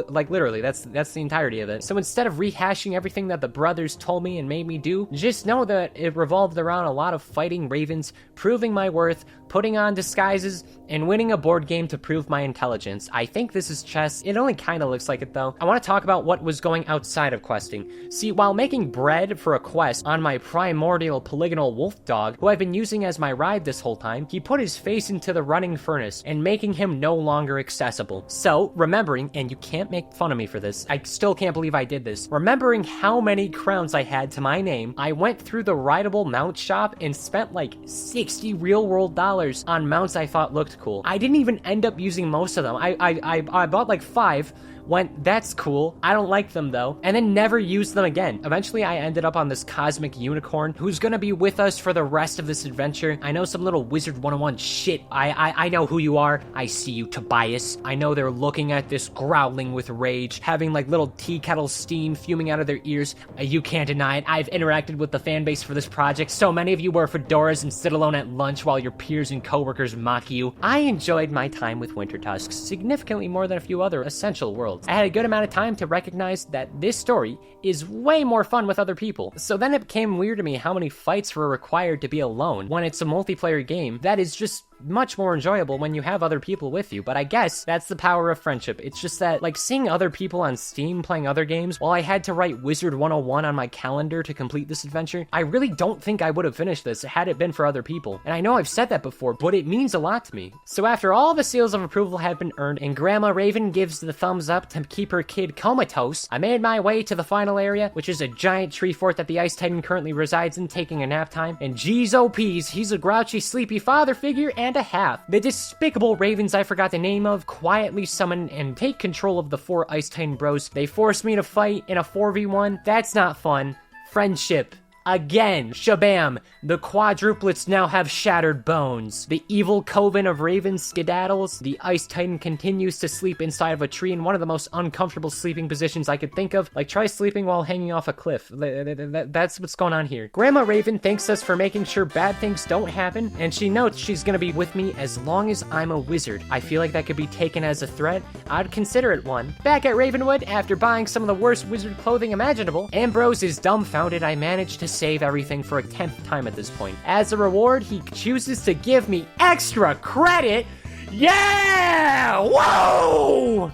Like, literally, that's the entirety of it. So instead of rehashing everything that the brothers told me and made me do, just know that it revolved around a lot of fighting ravens, proving my worth, putting on disguises, and winning a board game to prove my intelligence. I think this is chess. It only kind of looks like it though. I want to talk about what was going outside of questing. See, while making bread for a quest on my primordial polygonal wolf dog, who I've been using as my ride this whole time, he put his face into the running furnace and making him no longer accessible. So, remembering, and you can't make fun of me for this, I still can't believe I did this, remembering how many crowns I had to my name, I went through the rideable mount shop and spent like 60 real world dollars on mounts I thought looked cool. I didn't even end up using most of them. I bought like 5, went, that's cool, I don't like them though, and then never used them again. Eventually I ended up on this cosmic unicorn who's gonna be with us for the rest of this adventure. I know some little Wizard101 shit. I know who you are. I see you, Tobias. I know they're looking at this, growling with rage, having like little tea kettle steam fuming out of their ears. You can't deny it. I've interacted with the fan base for this project. So many of you wear fedoras and sit alone at lunch while your peers and coworkers mock you. I enjoyed my time with Wintertusk significantly more than a few other essential worlds. I had a good amount of time to recognize that this story is way more fun with other people. So then it became weird to me how many fights were required to be alone when it's a multiplayer game that is just much more enjoyable when you have other people with you. But I guess that's the power of friendship. It's just that, like, seeing other people on Steam playing other games while I had to write Wizard101 on my calendar to complete this adventure, I really don't think I would have finished this had it been for other people. And I know I've said that before, but it means a lot to me. So after all the seals of approval have been earned and Grandma Raven gives the thumbs up to keep her kid comatose, I made my way to the final area, which is a giant tree fort that the Ice Titan currently resides in, taking a nap time. And geez oh peas, he's a grouchy, sleepy father figure and a half. The despicable ravens I forgot the name of quietly summon and take control of the 4 Ice Titan bros. They force me to fight in a 4v1. That's not fun. Friendship. Again, shabam, the quadruplets now have shattered bones. The evil coven of ravens skedaddles. The Ice Titan continues to sleep inside of a tree in one of the most uncomfortable sleeping positions I could think of. Like, try sleeping while hanging off a cliff. That's what's going on here. Grandma Raven thanks us for making sure bad things don't happen, and she notes she's gonna be with me as long as I'm a wizard. I feel like that could be taken as a threat. I'd consider it one. Back at Ravenwood, after buying some of the worst wizard clothing imaginable, Ambrose is dumbfounded I managed to save everything for a 10th time at this point. As a reward, he chooses to give me extra credit. Yeah! Whoa!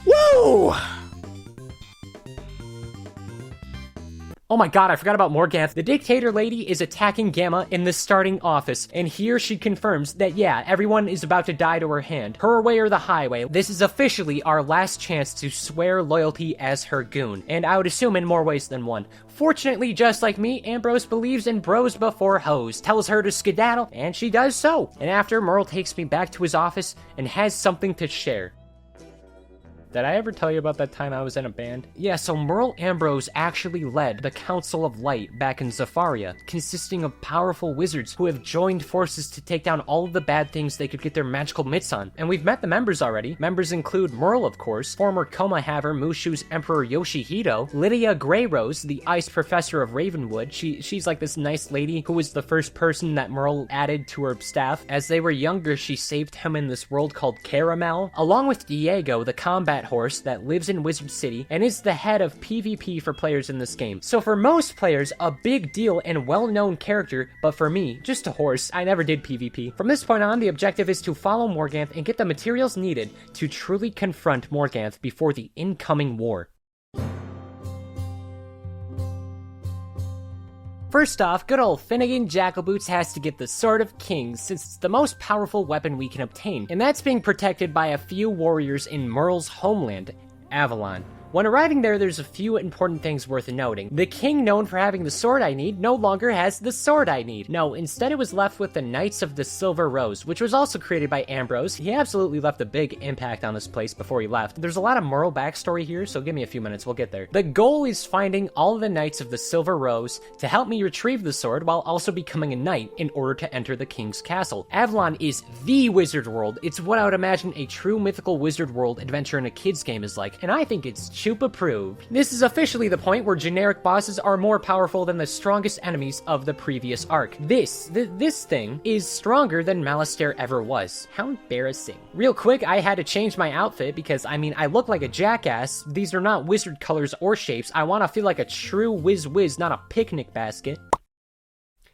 Woo! Oh my god, I forgot about Morganth. The dictator lady is attacking Gamma in the starting office, and here she confirms that yeah, everyone is about to die to her hand. Her way or the highway. This is officially our last chance to swear loyalty as her goon, and I would assume in more ways than one. Fortunately, just like me, Ambrose believes in bros before hoes, tells her to skedaddle, and she does so. And after, Merle takes me back to his office and has something to share. Did I ever tell you about that time I was in a band? Yeah, so Merle Ambrose actually led the Council of Light back in Zafaria, consisting of powerful wizards who have joined forces to take down all of the bad things they could get their magical mitts on. And we've met the members already. Members include Merle, of course, former Coma Haver Mushu's Emperor Yoshihito, Lydia Greyrose, the Ice Professor of Ravenwood. She's like this nice lady who was the first person that Merle added to her staff. As they were younger, she saved him in this world called Caramel, along with Diego, the combat horse that lives in Wizard City and is the head of PvP for players in this game. So for most players, a big deal and well-known character, but for me, just a horse. I never did PvP. From this point on, the objective is to follow Morganth and get the materials needed to truly confront Morganth before the incoming war. First off, good old Finnegan Jackalboots has to get the Sword of Kings, since it's the most powerful weapon we can obtain, and that's being protected by a few warriors in Merle's homeland, Avalon. When arriving there, there's a few important things worth noting. The king known for having the sword I need no longer has the sword I need. No, instead it was left with the Knights of the Silver Rose, which was also created by Ambrose. He absolutely left a big impact on this place before he left. There's a lot of Merle backstory here, so give me a few minutes, we'll get there. The goal is finding all of the Knights of the Silver Rose to help me retrieve the sword while also becoming a knight in order to enter the king's castle. Avalon is the wizard world. It's what I would imagine a true mythical wizard world adventure in a kid's game is like, and I think it's Choopo approved. This is officially the point where generic bosses are more powerful than the strongest enemies of the previous arc. This thing is stronger than Malistaire ever was. How embarrassing. Real quick, I had to change my outfit because, I mean, I look like a jackass. These are not wizard colors or shapes. I want to feel like a true whiz, not a picnic basket.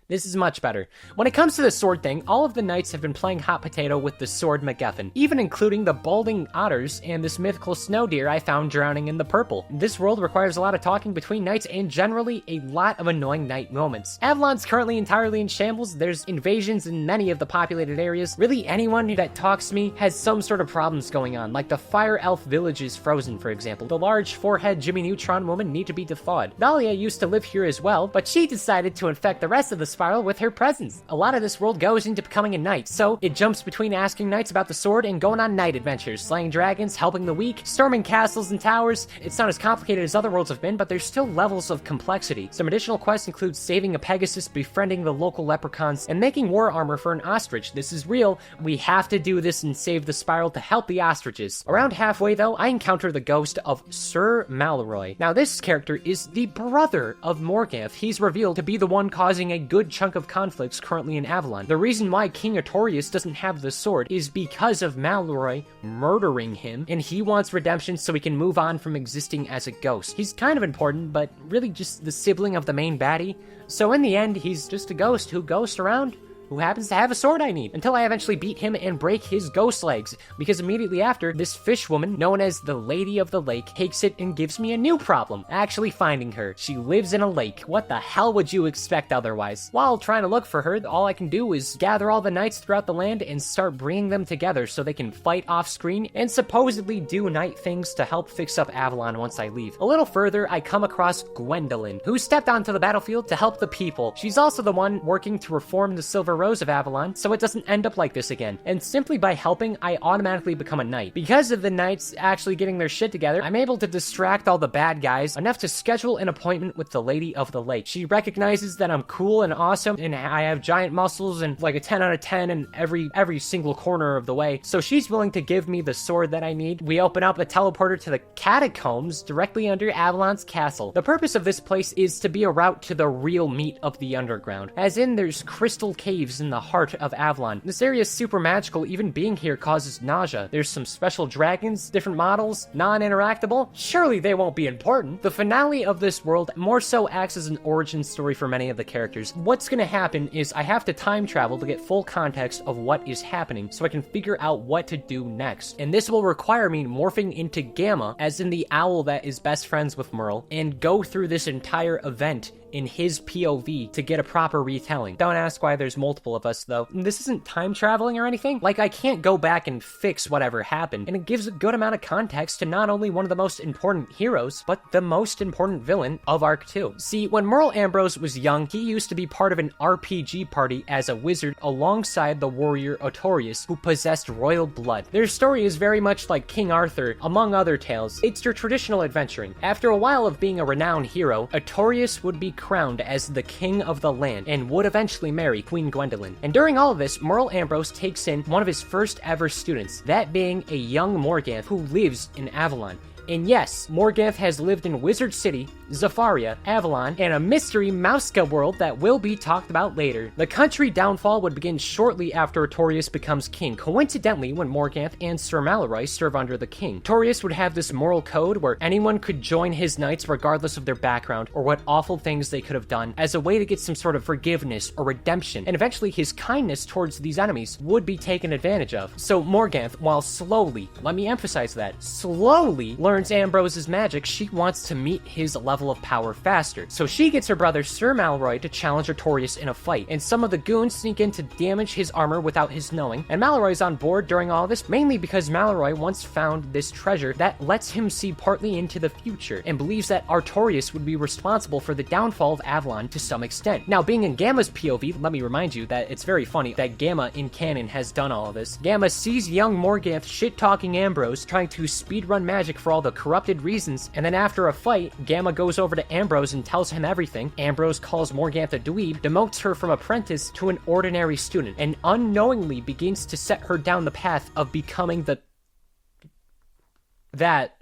This is much better. When it comes to the sword thing, all of the knights have been playing hot potato with the sword MacGuffin, even including the balding otters and this mythical snow deer I found drowning in the purple. This world requires a lot of talking between knights and generally a lot of annoying knight moments. Avalon's currently entirely in shambles. There's invasions in many of the populated areas. Really, anyone that talks to me has some sort of problems going on, like the fire elf village is frozen, for example. The large forehead Jimmy Neutron woman need to be thawed. Dahlia used to live here as well, but she decided to infect the rest of the spiral with her presence. A lot of this world goes into becoming a knight, so it jumps between asking knights about the sword and going on knight adventures, slaying dragons, helping the weak, storming castles and towers. It's not as complicated as other worlds have been, but there's still levels of complexity. Some additional quests include saving a Pegasus, befriending the local leprechauns, and making war armor for an ostrich. This is real. We have to do this and save the spiral to help the ostriches. Around halfway, though, I encounter the ghost of Sir Malroy. Now, this character is the brother of Morganth. He's revealed to be the one causing a good chunk of conflicts currently in Avalon. The reason why King Artorius doesn't have the sword is because of Malroy murdering him, and he wants redemption so he can move on from existing as a ghost. He's kind of important, but really just the sibling of the main baddie. So in the end, he's just a ghost who ghosts around, who happens to have a sword I need, until I eventually beat him and break his ghost legs, because immediately after, this fish woman, known as the Lady of the Lake, takes it and gives me a new problem, actually finding her. She lives in a lake. What the hell would you expect otherwise? While trying to look for her, all I can do is gather all the knights throughout the land and start bringing them together so they can fight off screen and supposedly do knight things to help fix up Avalon once I leave. A little further, I come across Gwendolyn, who stepped onto the battlefield to help the people. She's also the one working to reform the Silver Rose of Avalon, so it doesn't end up like this again. And simply by helping, I automatically become a knight. Because of the knights actually getting their shit together, I'm able to distract all the bad guys enough to schedule an appointment with the Lady of the Lake. She recognizes that I'm cool and awesome, and I have giant muscles and like a 10 out of 10 in every single corner of the way. So she's willing to give me the sword that I need. We open up a teleporter to the catacombs directly under Avalon's castle. The purpose of this place is to be a route to the real meat of the underground. As in, there's crystal caves in the heart of Avalon. This area is super magical. Even being here causes nausea. There's some special dragons, different models, non-interactable. Surely they won't be important. The finale of this world more so acts as an origin story for many of the characters. What's gonna happen is I have to time travel to get full context of what is happening so I can figure out what to do next. And this will require me morphing into Gamma, as in the owl that is best friends with Merle, and go through this entire event in his POV to get a proper retelling. Don't ask why there's multiple of us, though. This isn't time traveling or anything. Like, I can't go back and fix whatever happened, and it gives a good amount of context to not only one of the most important heroes, but the most important villain of Arc 2. See, when Merle Ambrose was young, he used to be part of an RPG party as a wizard alongside the warrior Artorias, who possessed royal blood. Their story is very much like King Arthur, among other tales. It's your traditional adventuring. After a while of being a renowned hero, Artorias would be crowned as the king of the land and would eventually marry Queen Gwendolyn. And during all of this, Merle Ambrose takes in one of his first ever students, that being a young Morganth who lives in Avalon. And yes, Morganth has lived in Wizard City, Zafaria, Avalon, and a mystery Mouska world that will be talked about later. The country downfall would begin shortly after Artorias becomes king, coincidentally when Morganth and Sir Mallory serve under the king. Artorias would have this moral code where anyone could join his knights regardless of their background or what awful things they could have done, as a way to get some sort of forgiveness or redemption, and eventually his kindness towards these enemies would be taken advantage of. So Morganth, while slowly, let me emphasize that, slowly learns Ambrose's magic, she wants to meet his level of power faster. So she gets her brother Sir Malroy to challenge Artorias in a fight, and some of the goons sneak in to damage his armor without his knowing, and Malroy's on board during all this, mainly because Malroy once found this treasure that lets him see partly into the future, and believes that Artorias would be responsible for the downfall of Avalon to some extent. Now, being in Gamma's POV, let me remind you that it's very funny that Gamma in canon has done all of this. Gamma sees young Morganth shit-talking Ambrose, trying to speedrun magic for all the corrupted reasons, and then after a fight, Gamma goes over to Ambrose and tells him everything. Ambrose calls Morganth a dweeb, demotes her from apprentice to an ordinary student, and unknowingly begins to set her down the path of becoming that.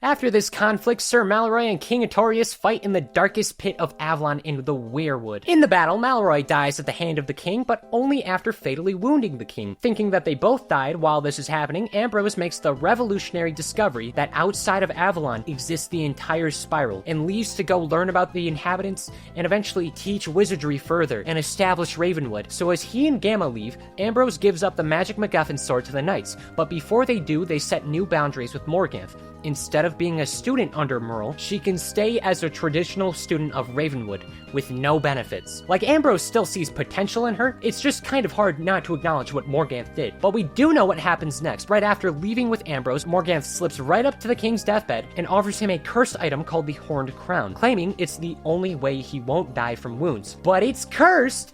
After this conflict, Sir Malroy and King Artorias fight in the darkest pit of Avalon in the Weirwood. In the battle, Malroy dies at the hand of the king, but only after fatally wounding the king. Thinking that they both died while this is happening, Ambrose makes the revolutionary discovery that outside of Avalon exists the entire spiral, and leaves to go learn about the inhabitants and eventually teach wizardry further and establish Ravenwood. So as he and Gamma leave, Ambrose gives up the magic MacGuffin sword to the knights, but before they do, they set new boundaries with Morganth. Instead of being a student under Merle, she can stay as a traditional student of Ravenwood, with no benefits. Like, Ambrose still sees potential in her, it's just kind of hard not to acknowledge what Morganth did. But we do know what happens next. Right after leaving with Ambrose, Morganth slips right up to the king's deathbed and offers him a cursed item called the Horned Crown, claiming it's the only way he won't die from wounds. But it's cursed!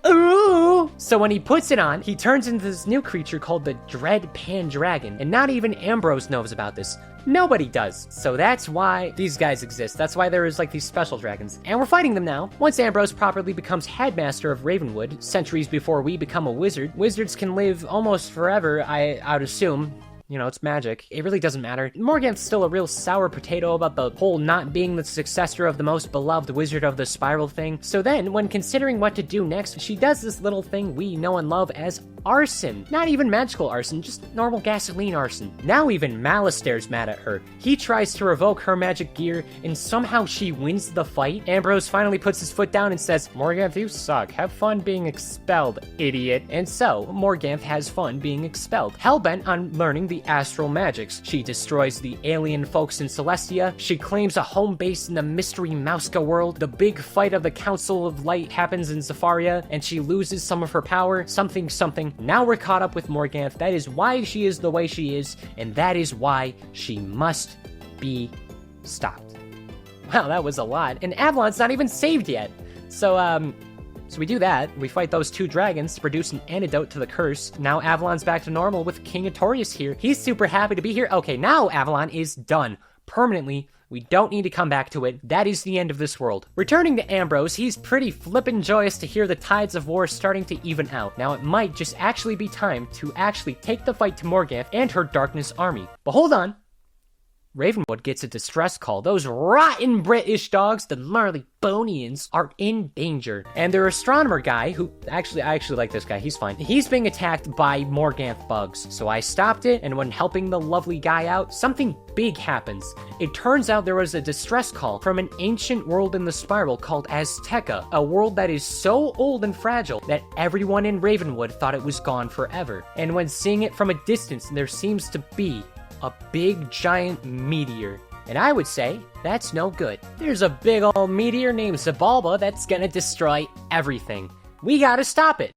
Ooh! So when he puts it on, he turns into this new creature called the Dread Pandragon, and not even Ambrose knows about this. Nobody does. So that's why these guys exist. That's why there is like these special dragons. And we're fighting them now. Once Ambrose properly becomes headmaster of Ravenwood, centuries before we become a wizard, wizards can live almost forever, I would assume. You know, it's magic. It really doesn't matter. Morganth's still a real sour potato about the whole not being the successor of the most beloved wizard of the spiral thing. So then, when considering what to do next, she does this little thing we know and love as arson. Not even magical arson, just normal gasoline arson. Now even Malistair's mad at her. He tries to revoke her magic gear, and somehow she wins the fight. Ambrose finally puts his foot down and says, "Morganth, you suck. Have fun being expelled, idiot." And so, Morganth has fun being expelled. Hellbent on learning the astral magics, she destroys the alien folks in Celestia. She claims a home base in the mystery Mouska world. The big fight of the Council of Light happens in Zafaria, and she loses some of her power. Something. Now we're caught up with Morganth. That is why she is the way she is, and that is why she must be stopped. Wow, that was a lot. And Avalon's not even saved yet. So we do that. We fight those two dragons to produce an antidote to the curse. Now Avalon's back to normal with King Artorias here. He's super happy to be here. Okay, now Avalon is done. Permanently. We don't need to come back to it. That is the end of this world. Returning to Ambrose, he's pretty flippin' joyous to hear the tides of war starting to even out. Now it might just actually be time to actually take the fight to Morganth and her Darkness army. But hold on. Ravenwood gets a distress call. Those rotten British dogs, the Marleybonians, are in danger. And their astronomer guy, who I actually like this guy, he's fine. He's being attacked by Morganth bugs. So I stopped it, and when helping the lovely guy out, something big happens. It turns out there was a distress call from an ancient world in the spiral called Azteca, a world that is so old and fragile that everyone in Ravenwood thought it was gone forever. And when seeing it from a distance, there seems to be a big giant meteor And I would say, that's no good. There's a big ol' meteor named Zabalba that's gonna destroy everything. We gotta stop it.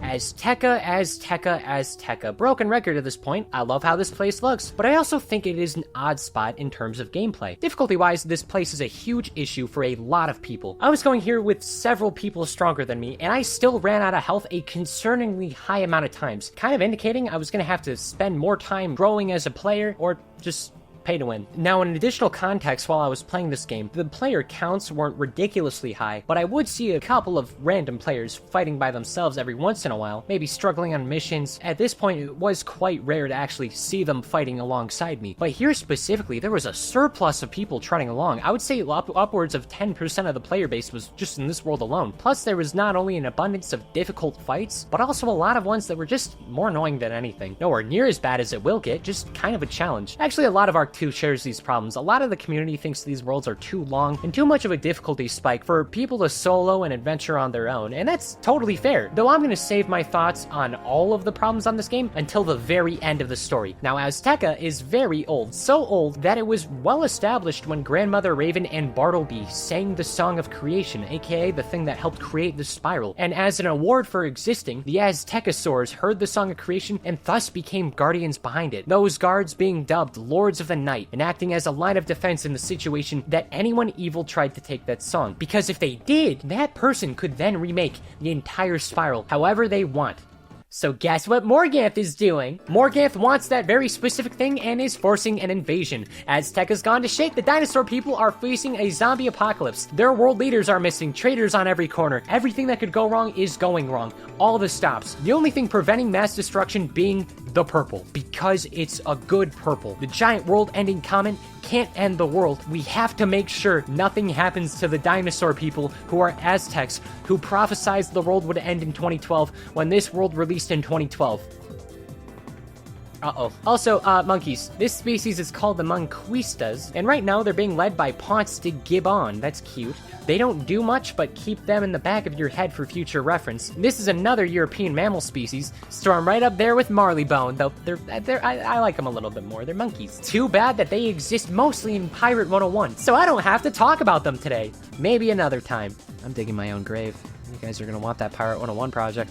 Azteca, Azteca, Azteca. Broken record at this point. I love how this place looks, but I also think it is an odd spot in terms of gameplay. Difficulty-wise, this place is a huge issue for a lot of people. I was going here with several people stronger than me, and I still ran out of health a concerningly high amount of times, kind of indicating I was gonna have to spend more time growing as a player, or just pay to win. Now, in additional context, while I was playing this game, the player counts weren't ridiculously high, but I would see a couple of random players fighting by themselves every once in a while, maybe struggling on missions. At this point, it was quite rare to actually see them fighting alongside me. But here specifically, there was a surplus of people trotting along. I would say upwards of 10% of the player base was just in this world alone. Plus, there was not only an abundance of difficult fights, but also a lot of ones that were just more annoying than anything. Nowhere near as bad as it will get, just kind of a challenge. Actually, a lot of Arc 2 shares these problems. A lot of the community thinks these worlds are too long and too much of a difficulty spike for people to solo and adventure on their own, and that's totally fair, though I'm going to save my thoughts on all of the problems on this game until the very end of the story. Now, Azteca is very old, so old that it was well established when Grandmother Raven and Bartleby sang the Song of Creation, aka the thing that helped create the spiral, and as an award for existing, the Aztecasaurs heard the Song of Creation and thus became guardians behind it, those guards being dubbed Lords of the Night, and acting as a line of defense in the situation that anyone evil tried to take that song. Because if they did, that person could then remake the entire spiral however they want. So guess what Morganth is doing? Morganth wants that very specific thing and is forcing an invasion. Azteca's gone to shit. The dinosaur people are facing a zombie apocalypse. Their world leaders are missing, traitors on every corner. Everything that could go wrong is going wrong. All the stops. The only thing preventing mass destruction being the purple, because it's a good purple. The giant world-ending comet can't end the world. We have to make sure nothing happens to the dinosaur people who are Aztecs, who prophesized the world would end in 2012 when this world released in 2012. Uh-oh. Also, monkeys. This species is called the Monquistas, and right now they're being led by Ponce de Gibbon. That's cute. They don't do much, but keep them in the back of your head for future reference. This is another European mammal species, storm right up there with Marleybone, though I like them a little bit more. They're monkeys. Too bad that they exist mostly in Pirate 101, so I don't have to talk about them today. Maybe another time. I'm digging my own grave. You guys are gonna want that Pirate 101 project.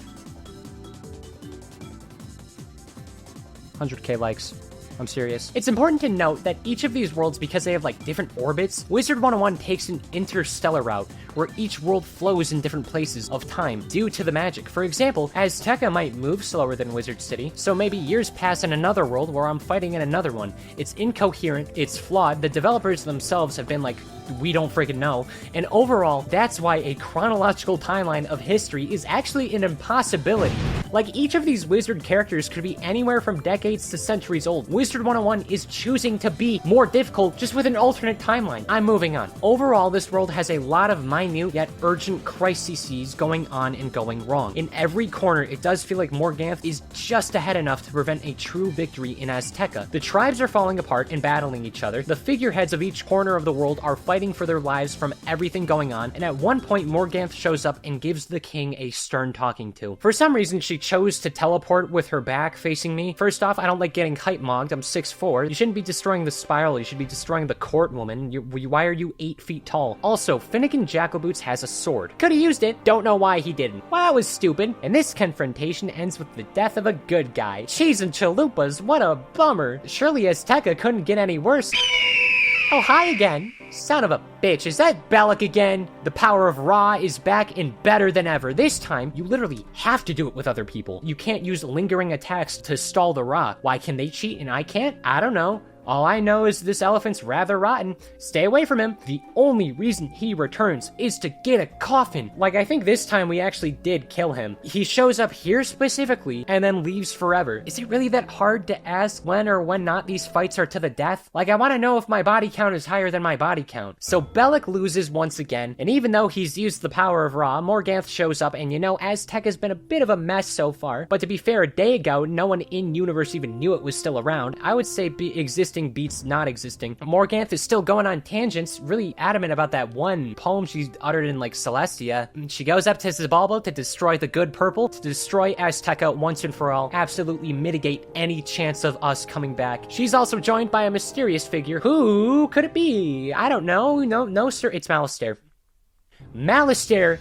100k likes. I'm serious. It's important to note that each of these worlds, because they have like different orbits, Wizard101 takes an interstellar route where each world flows in different places of time due to the magic. For example, Azteca might move slower than Wizard City, so maybe years pass in another world where I'm fighting in another one. It's incoherent, it's flawed, the developers themselves have been like, we don't freaking know, and overall, that's why a chronological timeline of history is actually an impossibility. Like, each of these wizard characters could be anywhere from decades to centuries old. Wizard101 is choosing to be more difficult just with an alternate timeline. I'm moving on. Overall, this world has a lot of minute yet urgent crises going on and going wrong. In every corner, it does feel like Morganth is just ahead enough to prevent a true victory in Azteca. The tribes are falling apart and battling each other. The figureheads of each corner of the world are fighting for their lives from everything going on, and at one point, Morganth shows up and gives the king a stern talking to. For some reason, she chose to teleport with her back facing me. First off, I don't like getting height mogged. I'm 6'4". You shouldn't be destroying the spiral. You should be destroying the court, woman. Why are you 8 feet tall? Also, Finnegan Jackalboots has a sword. Could've used it. Don't know why he didn't. Well, that was stupid. And this confrontation ends with the death of a good guy. Cheese and chalupas, what a bummer. Surely Azteca couldn't get any worse. Oh, hi again. Son of a bitch, is that Bellic again? The power of Ra is back and better than ever. This time, you literally have to do it with other people. You can't use lingering attacks to stall the Ra. Why can they cheat and I can't? I don't know. All I know is this elephant's rather rotten. Stay away from him. The only reason he returns is to get a coffin. Like, I think this time we actually did kill him. He shows up here specifically and then leaves forever. Is it really that hard to ask when or when not these fights are to the death? Like, I want to know if my body count is higher than my body count. So Bellic loses once again, and even though he's used the power of Ra, Morganth shows up, and you know, Azteca has been a bit of a mess so far. But to be fair, a day ago, no one in-universe even knew it was still around. I would say existed existing beats not existing. Morganth is still going on tangents, really adamant about that one poem she uttered in, like, Celestia. She goes up to Xibalba to destroy the good purple, to destroy Azteca once and for all, absolutely mitigate any chance of us coming back. She's also joined by a mysterious figure. Who could it be? I don't know. No, sir. It's Malistaire. Malistaire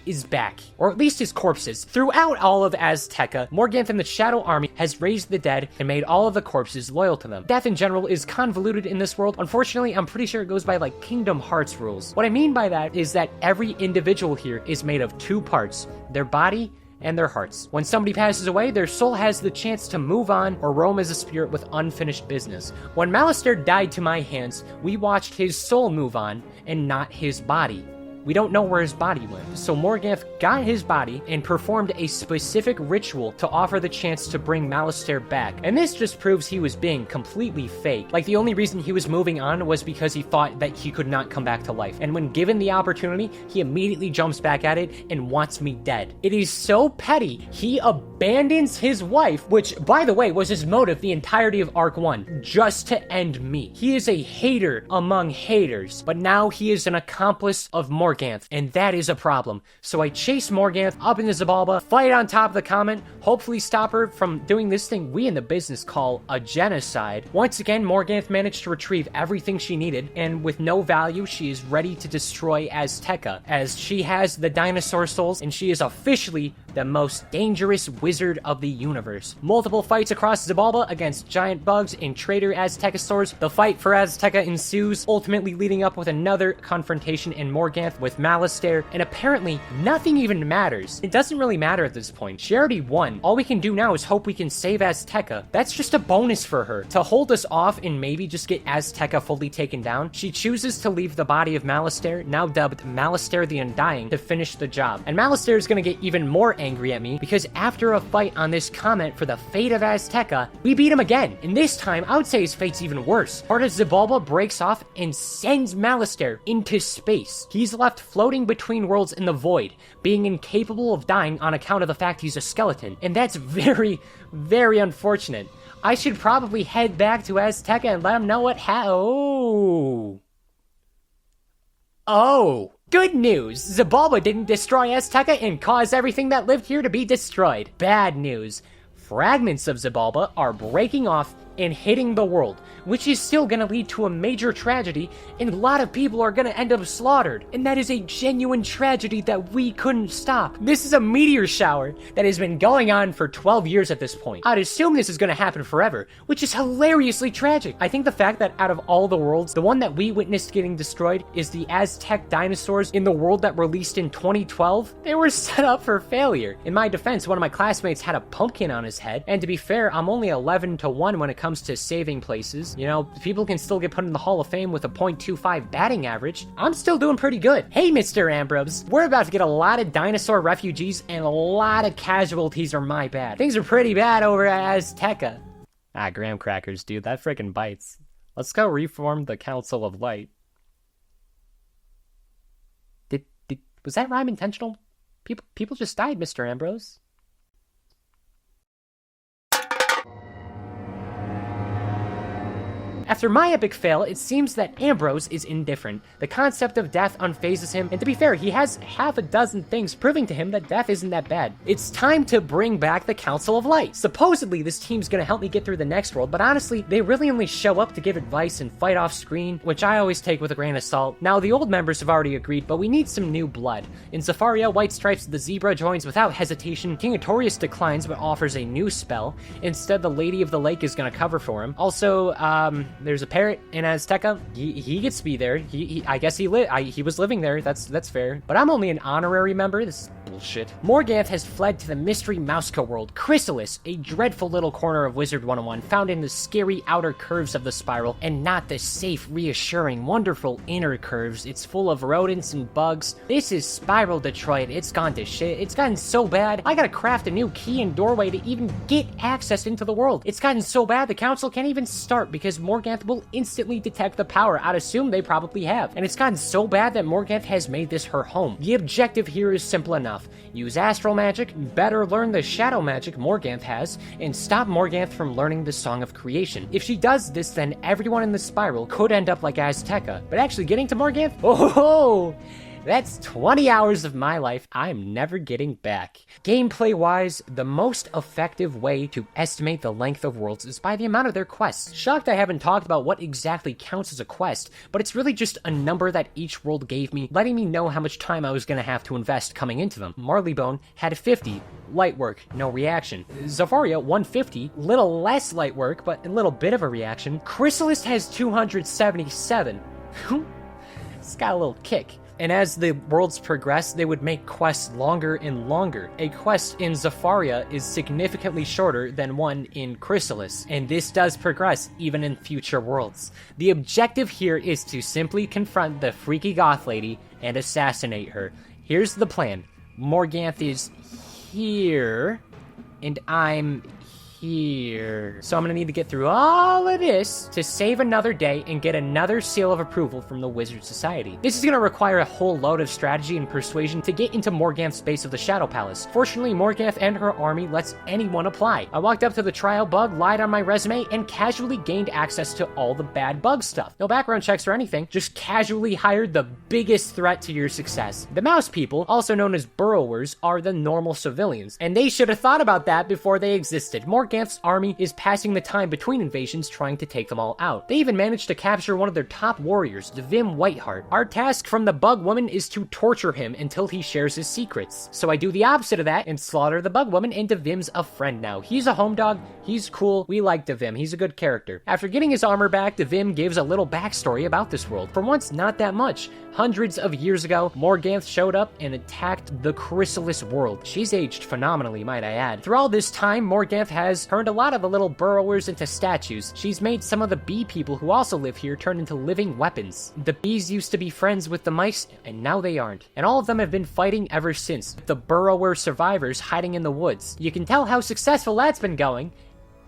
is back, or at least his corpses. Throughout all of Azteca, Morganth and the Shadow Army has raised the dead and made all of the corpses loyal to them. Death in general is convoluted in this world. Unfortunately, I'm pretty sure it goes by like Kingdom Hearts rules. What I mean by that is that every individual here is made of two parts, their body and their hearts. When somebody passes away, their soul has the chance to move on or roam as a spirit with unfinished business. When Malistaire died to my hands, we watched his soul move on and not his body. We don't know where his body went, so Morganth got his body and performed a specific ritual to offer the chance to bring Malistaire back. And this just proves he was being completely fake. Like, the only reason he was moving on was because he thought that he could not come back to life. And when given the opportunity, he immediately jumps back at it and wants me dead. It is so petty, he abandons his wife, which, by the way, was his motive the entirety of Arc 1, just to end me. He is a hater among haters, but now he is an accomplice of Morganth, and that is a problem. So I chase Morganth up into Xibalba, fight on top of the comet, hopefully stop her from doing this thing we in the business call a genocide. Once again, Morganth managed to retrieve everything she needed, and with no value, she is ready to destroy Azteca, as she has the dinosaur souls, and she is officially the most dangerous wizard of the universe. Multiple fights across Xibalba against giant bugs and traitor Aztecosaurs. The fight for Azteca ensues, ultimately leading up with another confrontation in Morganth with Malistaire, and apparently nothing even matters. It doesn't really matter at this point. She already won. All we can do now is hope we can save Azteca. That's just a bonus for her. To hold us off and maybe just get Azteca fully taken down, she chooses to leave the body of Malistaire, now dubbed Malistaire the Undying, to finish the job. And Malistaire is gonna get even more angry at me because after a fight on this comet for the fate of Azteca, we beat him again. And this time, I would say his fate's even worse. Part of Xibalba breaks off and sends Malistaire into space. He's left floating between worlds in the void, being incapable of dying on account of the fact he's a skeleton. And that's very, very unfortunate. I should probably head back to Azteca and let him know what Oh! Good news! Xibalba didn't destroy Azteca and cause everything that lived here to be destroyed. Bad news. Fragments of Xibalba are breaking off and hitting the world, which is still gonna lead to a major tragedy, and a lot of people are gonna end up slaughtered. And that is a genuine tragedy that we couldn't stop. This is a meteor shower that has been going on for 12 years at this point. I'd assume this is gonna happen forever, which is hilariously tragic. I think the fact that out of all the worlds, the one that we witnessed getting destroyed is the Aztec dinosaurs in the world that released in 2012. They were set up for failure. In my defense, one of my classmates had a pumpkin on his head, and to be fair, I'm only 11-1 when it comes to saving places. You know, people can still get put in the Hall of Fame with a .25 batting average. I'm still doing pretty good. Hey, Mr. Ambrose, we're about to get a lot of dinosaur refugees and a lot of casualties are my bad. Things are pretty bad over at Azteca. Ah, graham crackers, dude, that freaking bites. Let's go reform the Council of Light. Was that rhyme intentional? People just died, Mr. Ambrose. After my epic fail, it seems that Ambrose is indifferent. The concept of death unfazes him, and to be fair, he has half a dozen things proving to him that death isn't that bad. It's time to bring back the Council of Light. Supposedly, this team's gonna help me get through the next world, but honestly, they really only show up to give advice and fight off screen, which I always take with a grain of salt. Now, the old members have already agreed, but we need some new blood. In Zafaria, White Stripes the Zebra joins without hesitation. King Artorias declines but offers a new spell. Instead, the Lady of the Lake is gonna cover for him. Also, there's a parrot in Azteca. He gets to be there. I guess he was living there. That's fair. But I'm only an honorary member. This is bullshit. Morganth has fled to the mystery Mouseco world. Khrysalis, a dreadful little corner of Wizard101, found in the scary outer curves of the spiral, and not the safe, reassuring, wonderful inner curves. It's full of rodents and bugs. This is Spiral Detroit. It's gone to shit. It's gotten so bad, I gotta craft a new key and doorway to even get access into the world. It's gotten so bad, the council can't even start because Morganth Morganth will instantly detect the power. I'd assume they probably have. And it's gotten so bad that Morganth has made this her home. The objective here is simple enough. Use astral magic, better learn the shadow magic Morganth has, and stop Morganth from learning the Song of Creation. If she does this, then everyone in the spiral could end up like Azteca. But actually getting to Morganth? Oh! That's 20 hours of my life I'm never getting back. Gameplay-wise, the most effective way to estimate the length of worlds is by the amount of their quests. Shocked I haven't talked about what exactly counts as a quest, but it's really just a number that each world gave me, letting me know how much time I was going to have to invest coming into them. Marleybone had 50. Light work, no reaction. Zafaria, 150. Little less light work, but a little bit of a reaction. Khrysalis has 277. It's got a little kick. And as the worlds progress, they would make quests longer and longer. A quest in Zafaria is significantly shorter than one in Khrysalis, and this does progress even in future worlds. The objective here is to simply confront the freaky goth lady and assassinate her. Here's the plan. Morganth is here, and I'm here. So I'm gonna need to get through all of this to save another day and get another seal of approval from the Wizard Society. This is gonna require a whole load of strategy and persuasion to get into Morganth's base of the Shadow Palace. Fortunately, Morganth and her army lets anyone apply. I walked up to the trial bug, lied on my resume, and casually gained access to all the bad bug stuff. No background checks or anything, just casually hired the biggest threat to your success. The mouse people, also known as burrowers, are the normal civilians, and they should have thought about that before they existed. Morganth's army is passing the time between invasions trying to take them all out. They even managed to capture one of their top warriors, Devim Whiteheart. Our task from the bug woman is to torture him until he shares his secrets. So I do the opposite of that and slaughter the bug woman, and Devim's a friend now. He's a home dog, he's cool, we like Devim, he's a good character. After getting his armor back, Devim gives a little backstory about this world. For once, not that much. Hundreds of years ago, Morganth showed up and attacked the Khrysalis world. She's aged phenomenally, might I add. Through all this time, Morganth has turned a lot of the little burrowers into statues. She's made some of the bee people who also live here turn into living weapons. The bees used to be friends with the mice, and now they aren't. And all of them have been fighting ever since, the burrower survivors hiding in the woods. You can tell how successful that's been going.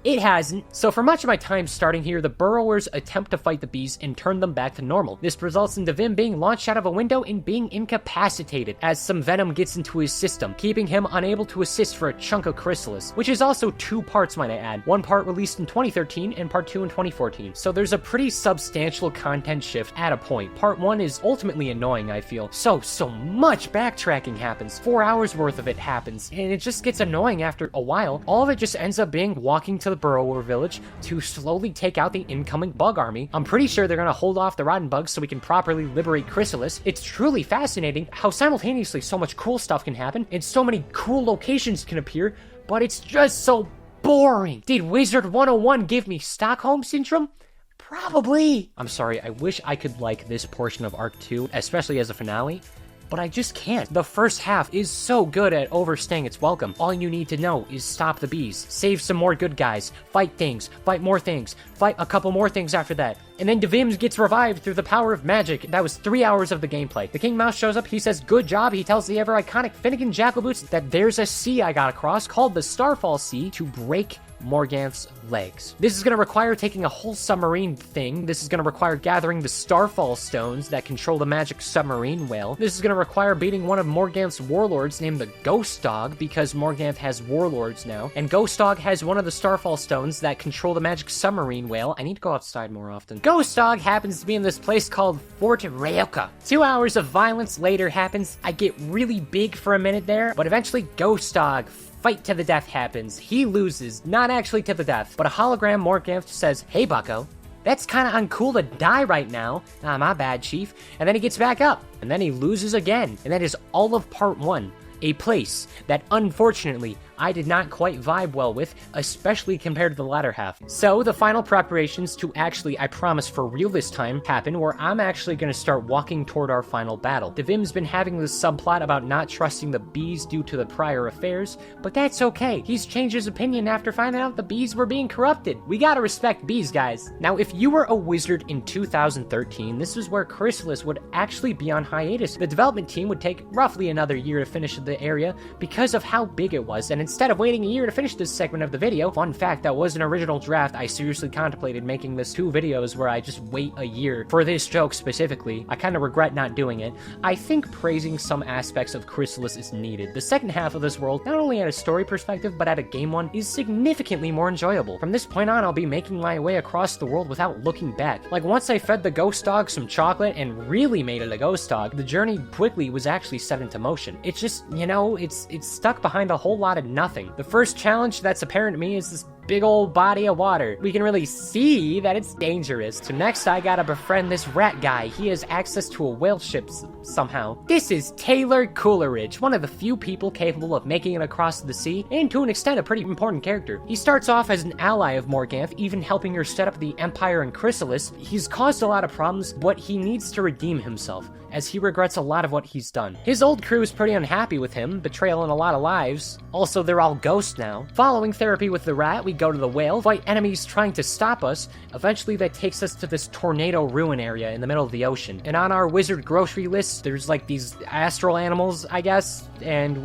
It hasn't. So for much of my time starting here, the burrowers attempt to fight the bees and turn them back to normal. This results in Devim being launched out of a window and being incapacitated as some venom gets into his system, keeping him unable to assist for a chunk of Khrysalis, which is also 2 parts, might I add. One part released in 2013 and part 2 in 2014. So there's a pretty substantial content shift at a point. Part 1 is ultimately annoying, I feel. So much backtracking happens. 4 hours worth of it happens, and it just gets annoying after a while. All of it just ends up being walking to the burrower village to slowly take out the incoming bug army. I'm pretty sure they're gonna hold off the rotten bugs so we can properly liberate Khrysalis. It's truly fascinating how simultaneously so much cool stuff can happen and so many cool locations can appear, but it's just so boring. Did Wizard101 give me Stockholm Syndrome? Probably. I'm sorry, I wish I could like this portion of Arc 2, especially as a finale, but I just can't. The first half is so good at overstaying its welcome. All you need to know is stop the bees, save some more good guys, fight things, fight more things, fight a couple more things after that. And then Devim gets revived through the power of magic. That was 3 hours of the gameplay. The King Mouse shows up, he says, good job. He tells the ever iconic Finnegan Jackalboots that there's a sea I got across called the Starfall Sea to break Morganth's legs. This is going to require taking a whole submarine thing. This is going to require gathering the Starfall Stones that control the magic submarine whale. This is going to require beating one of Morganth's warlords named the Ghost Dog, because Morganth has warlords now. And Ghost Dog has one of the Starfall Stones that control the magic submarine whale. I need to go outside more often. Ghost Dog happens to be in this place called Fort Reuka. 2 hours of violence later happens. I get really big for a minute there, but eventually Ghost Dog fight to the death happens. He loses, not actually to the death, but a hologram Morganth says, hey bucko, that's kinda uncool to die right now. Ah, my bad, chief. And then he gets back up, and then he loses again. And that is all of part 1. A place that, unfortunately, I did not quite vibe well with, especially compared to the latter half. So the final preparations to actually, I promise for real this time, happen where I'm actually going to start walking toward our final battle. Devim's been having this subplot about not trusting the bees due to the prior affairs, but that's okay. He's changed his opinion after finding out the bees were being corrupted. We gotta respect bees, guys. Now, if you were a wizard in 2013, this is where Khrysalis would actually be on hiatus. The development team would take roughly another year to finish the area because of how big it was, and instead of waiting a year to finish this segment of the video, fun fact, that was an original draft. I seriously contemplated making this 2 videos where I just wait a year for this joke specifically. I kind of regret not doing it. I think praising some aspects of Khrysalis is needed. The second half of this world, not only at a story perspective, but at a game one, is significantly more enjoyable. From this point on, I'll be making my way across the world without looking back. Like, once I fed the ghost dog some chocolate and really made it a ghost dog, the journey quickly was actually set into motion. It's just, you know, it's stuck behind a whole lot of nothing. The first challenge that's apparent to me is this big old body of water. We can really see that it's dangerous. So next I gotta befriend this rat guy. He has access to a whale ship somehow. This is Taylor Coleridge, one of the few people capable of making it across the sea, and to an extent a pretty important character. He starts off as an ally of Morganth, even helping her set up the Empire in Khrysalis. He's caused a lot of problems, but he needs to redeem himself, as he regrets a lot of what he's done. His old crew is pretty unhappy with him, betrayal and a lot of lives. Also, they're all ghosts now. Following therapy with the rat, we go to the whale, fight enemies trying to stop us. Eventually, that takes us to this tornado ruin area in the middle of the ocean. And on our wizard grocery list, there's like these astral animals, I guess, and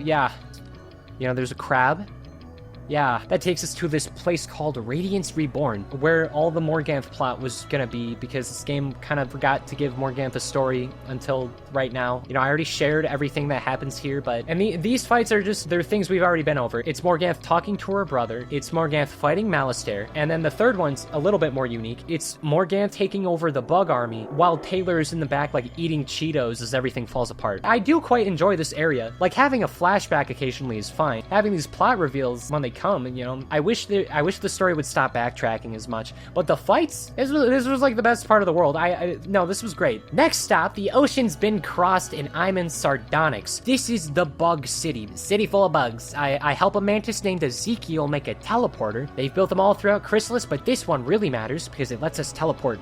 yeah. You know, there's a crab. Yeah, that takes us to this place called Radiance Reborn, where all the Morganth plot was gonna be, because this game kind of forgot to give Morganth a story until right now. You know, I already shared everything that happens here, but... And these fights are just... they're things we've already been over. It's Morganth talking to her brother, it's Morganth fighting Malistaire, and then the third one's a little bit more unique. It's Morganth taking over the bug army, while Taylor is in the back, like, eating Cheetos as everything falls apart. I do quite enjoy this area. Like, having a flashback occasionally is fine. Having these plot reveals when they come, and you know, I wish the story would stop backtracking as much. But the fights, this was like the best part of the world. No, this was great. Next stop, the ocean's been crossed and I'm in Sardonyx. This is the bug city, the city full of bugs. I help a mantis named Ezekiel make a teleporter. They've built them all throughout Khrysalis, but this one really matters because it lets us teleport.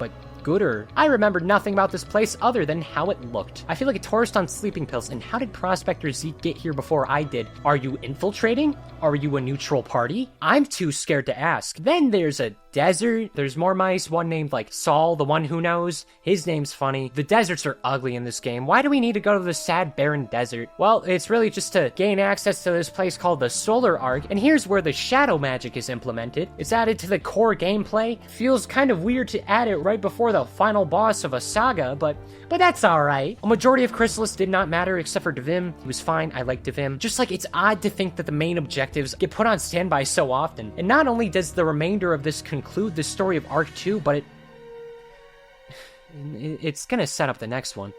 But gooder. I remember nothing about this place other than how it looked. I feel like a tourist on sleeping pills, and how did Prospector Zeke get here before I did? Are you infiltrating? Are you a neutral party? I'm too scared to ask. Then there's a desert. There's more mice, one named like Saul, the one who knows. His name's funny. The deserts are ugly in this game. Why do we need to go to the sad, barren desert? Well, it's really just to gain access to this place called the Solar Arc, and here's where the shadow magic is implemented. It's added to the core gameplay. Feels kind of weird to add it right before the final boss of a saga, but that's alright. A majority of Khrysalis did not matter except for Devim. He was fine. I like Devim. Just like it's odd to think that the main objectives get put on standby so often. And not only does the remainder of this conclude the story of Arc 2, but it's gonna set up the next one.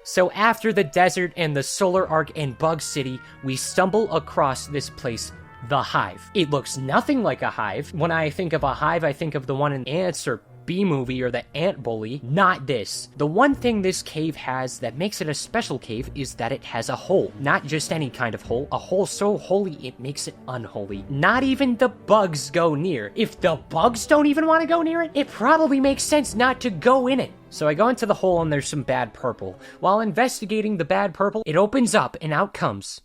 So after the desert and the Solar Arc and Bug City, we stumble across this place, the Hive. It looks nothing like a hive. When I think of a hive, I think of the one in Ants or B-movie or the Ant Bully. Not this. The one thing this cave has that makes it a special cave is that it has a hole. Not just any kind of hole. A hole so holy it makes it unholy. Not even the bugs go near. If the bugs don't even want to go near it, it probably makes sense not to go in it. So I go into the hole and there's some bad purple. While investigating the bad purple, it opens up and out comes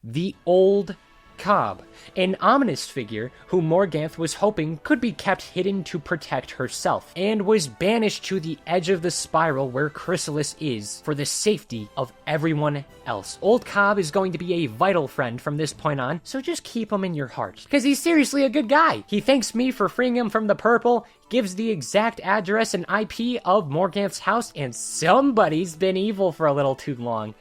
the old Cobb, an ominous figure who Morganth was hoping could be kept hidden to protect herself, and was banished to the edge of the spiral where Khrysalis is for the safety of everyone else. Old Cobb is going to be a vital friend from this point on, so just keep him in your heart, because he's seriously a good guy. He thanks me for freeing him from the purple, gives the exact address and IP of Morganth's house, and somebody's been evil for a little too long.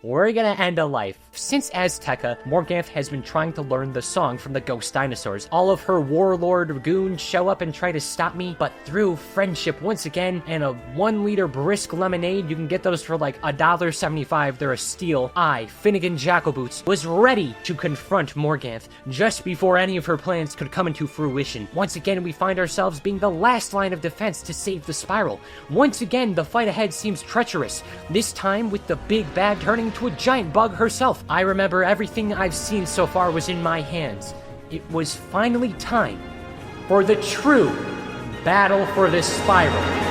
We're gonna end a life. Since Azteca, Morganth has been trying to learn the song from the ghost dinosaurs. All of her warlord goons show up and try to stop me, but through friendship once again, and a 1-liter brisk lemonade, you can get those for like $1.75, they're a steal. I, Finnegan Jackalboots, was ready to confront Morganth just before any of her plans could come into fruition. Once again, we find ourselves being the last line of defense to save the spiral. Once again, the fight ahead seems treacherous, this time with the big bad turning to a giant bug herself. I remember everything I've seen so far was in my hands. It was finally time for the true battle for this spiral.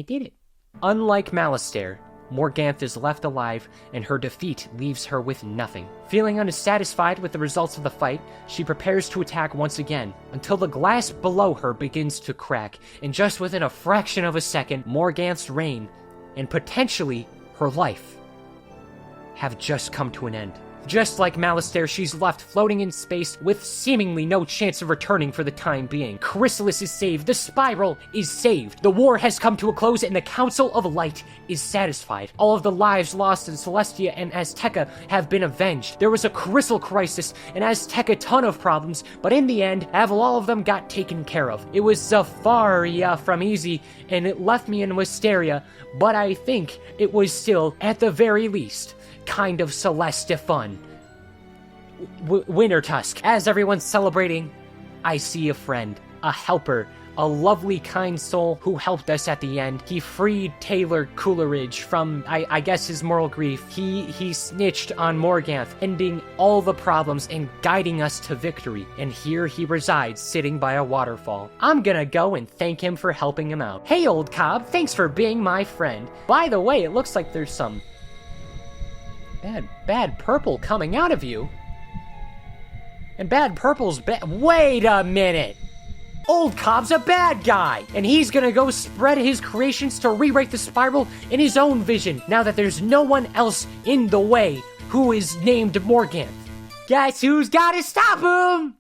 did it. Unlike Malistaire, Morganth is left alive, and her defeat leaves her with nothing. Feeling unsatisfied with the results of the fight, she prepares to attack once again, until the glass below her begins to crack, and just within a fraction of a second, Morganth's reign, and potentially her life, have just come to an end. Just like Malistaire, she's left floating in space with seemingly no chance of returning for the time being. Khrysalis is saved, the Spiral is saved, the war has come to a close, and the Council of Light is satisfied. All of the lives lost in Celestia and Azteca have been avenged. There was a crystal crisis, and Azteca a ton of problems, but in the end, all of them got taken care of. It was Zafaria from Easy, and it left me in Wysteria, but I think it was still, at the very least, kind of Celestia fun. Wintertusk. As everyone's celebrating, I see a friend, a helper, a lovely, kind soul who helped us at the end. He freed Taylor Coleridge from, I guess, his moral grief. He snitched on Morganth, ending all the problems and guiding us to victory. And here he resides, sitting by a waterfall. I'm gonna go and thank him for helping him out. Hey, old Cobb, thanks for being my friend. By the way, it looks like there's some bad purple coming out of you. And bad purple's wait a minute! Old Cobb's a bad guy! And he's gonna go spread his creations to rewrite the Spiral in his own vision, now that there's no one else in the way who is named Morganth. Guess who's gotta stop him?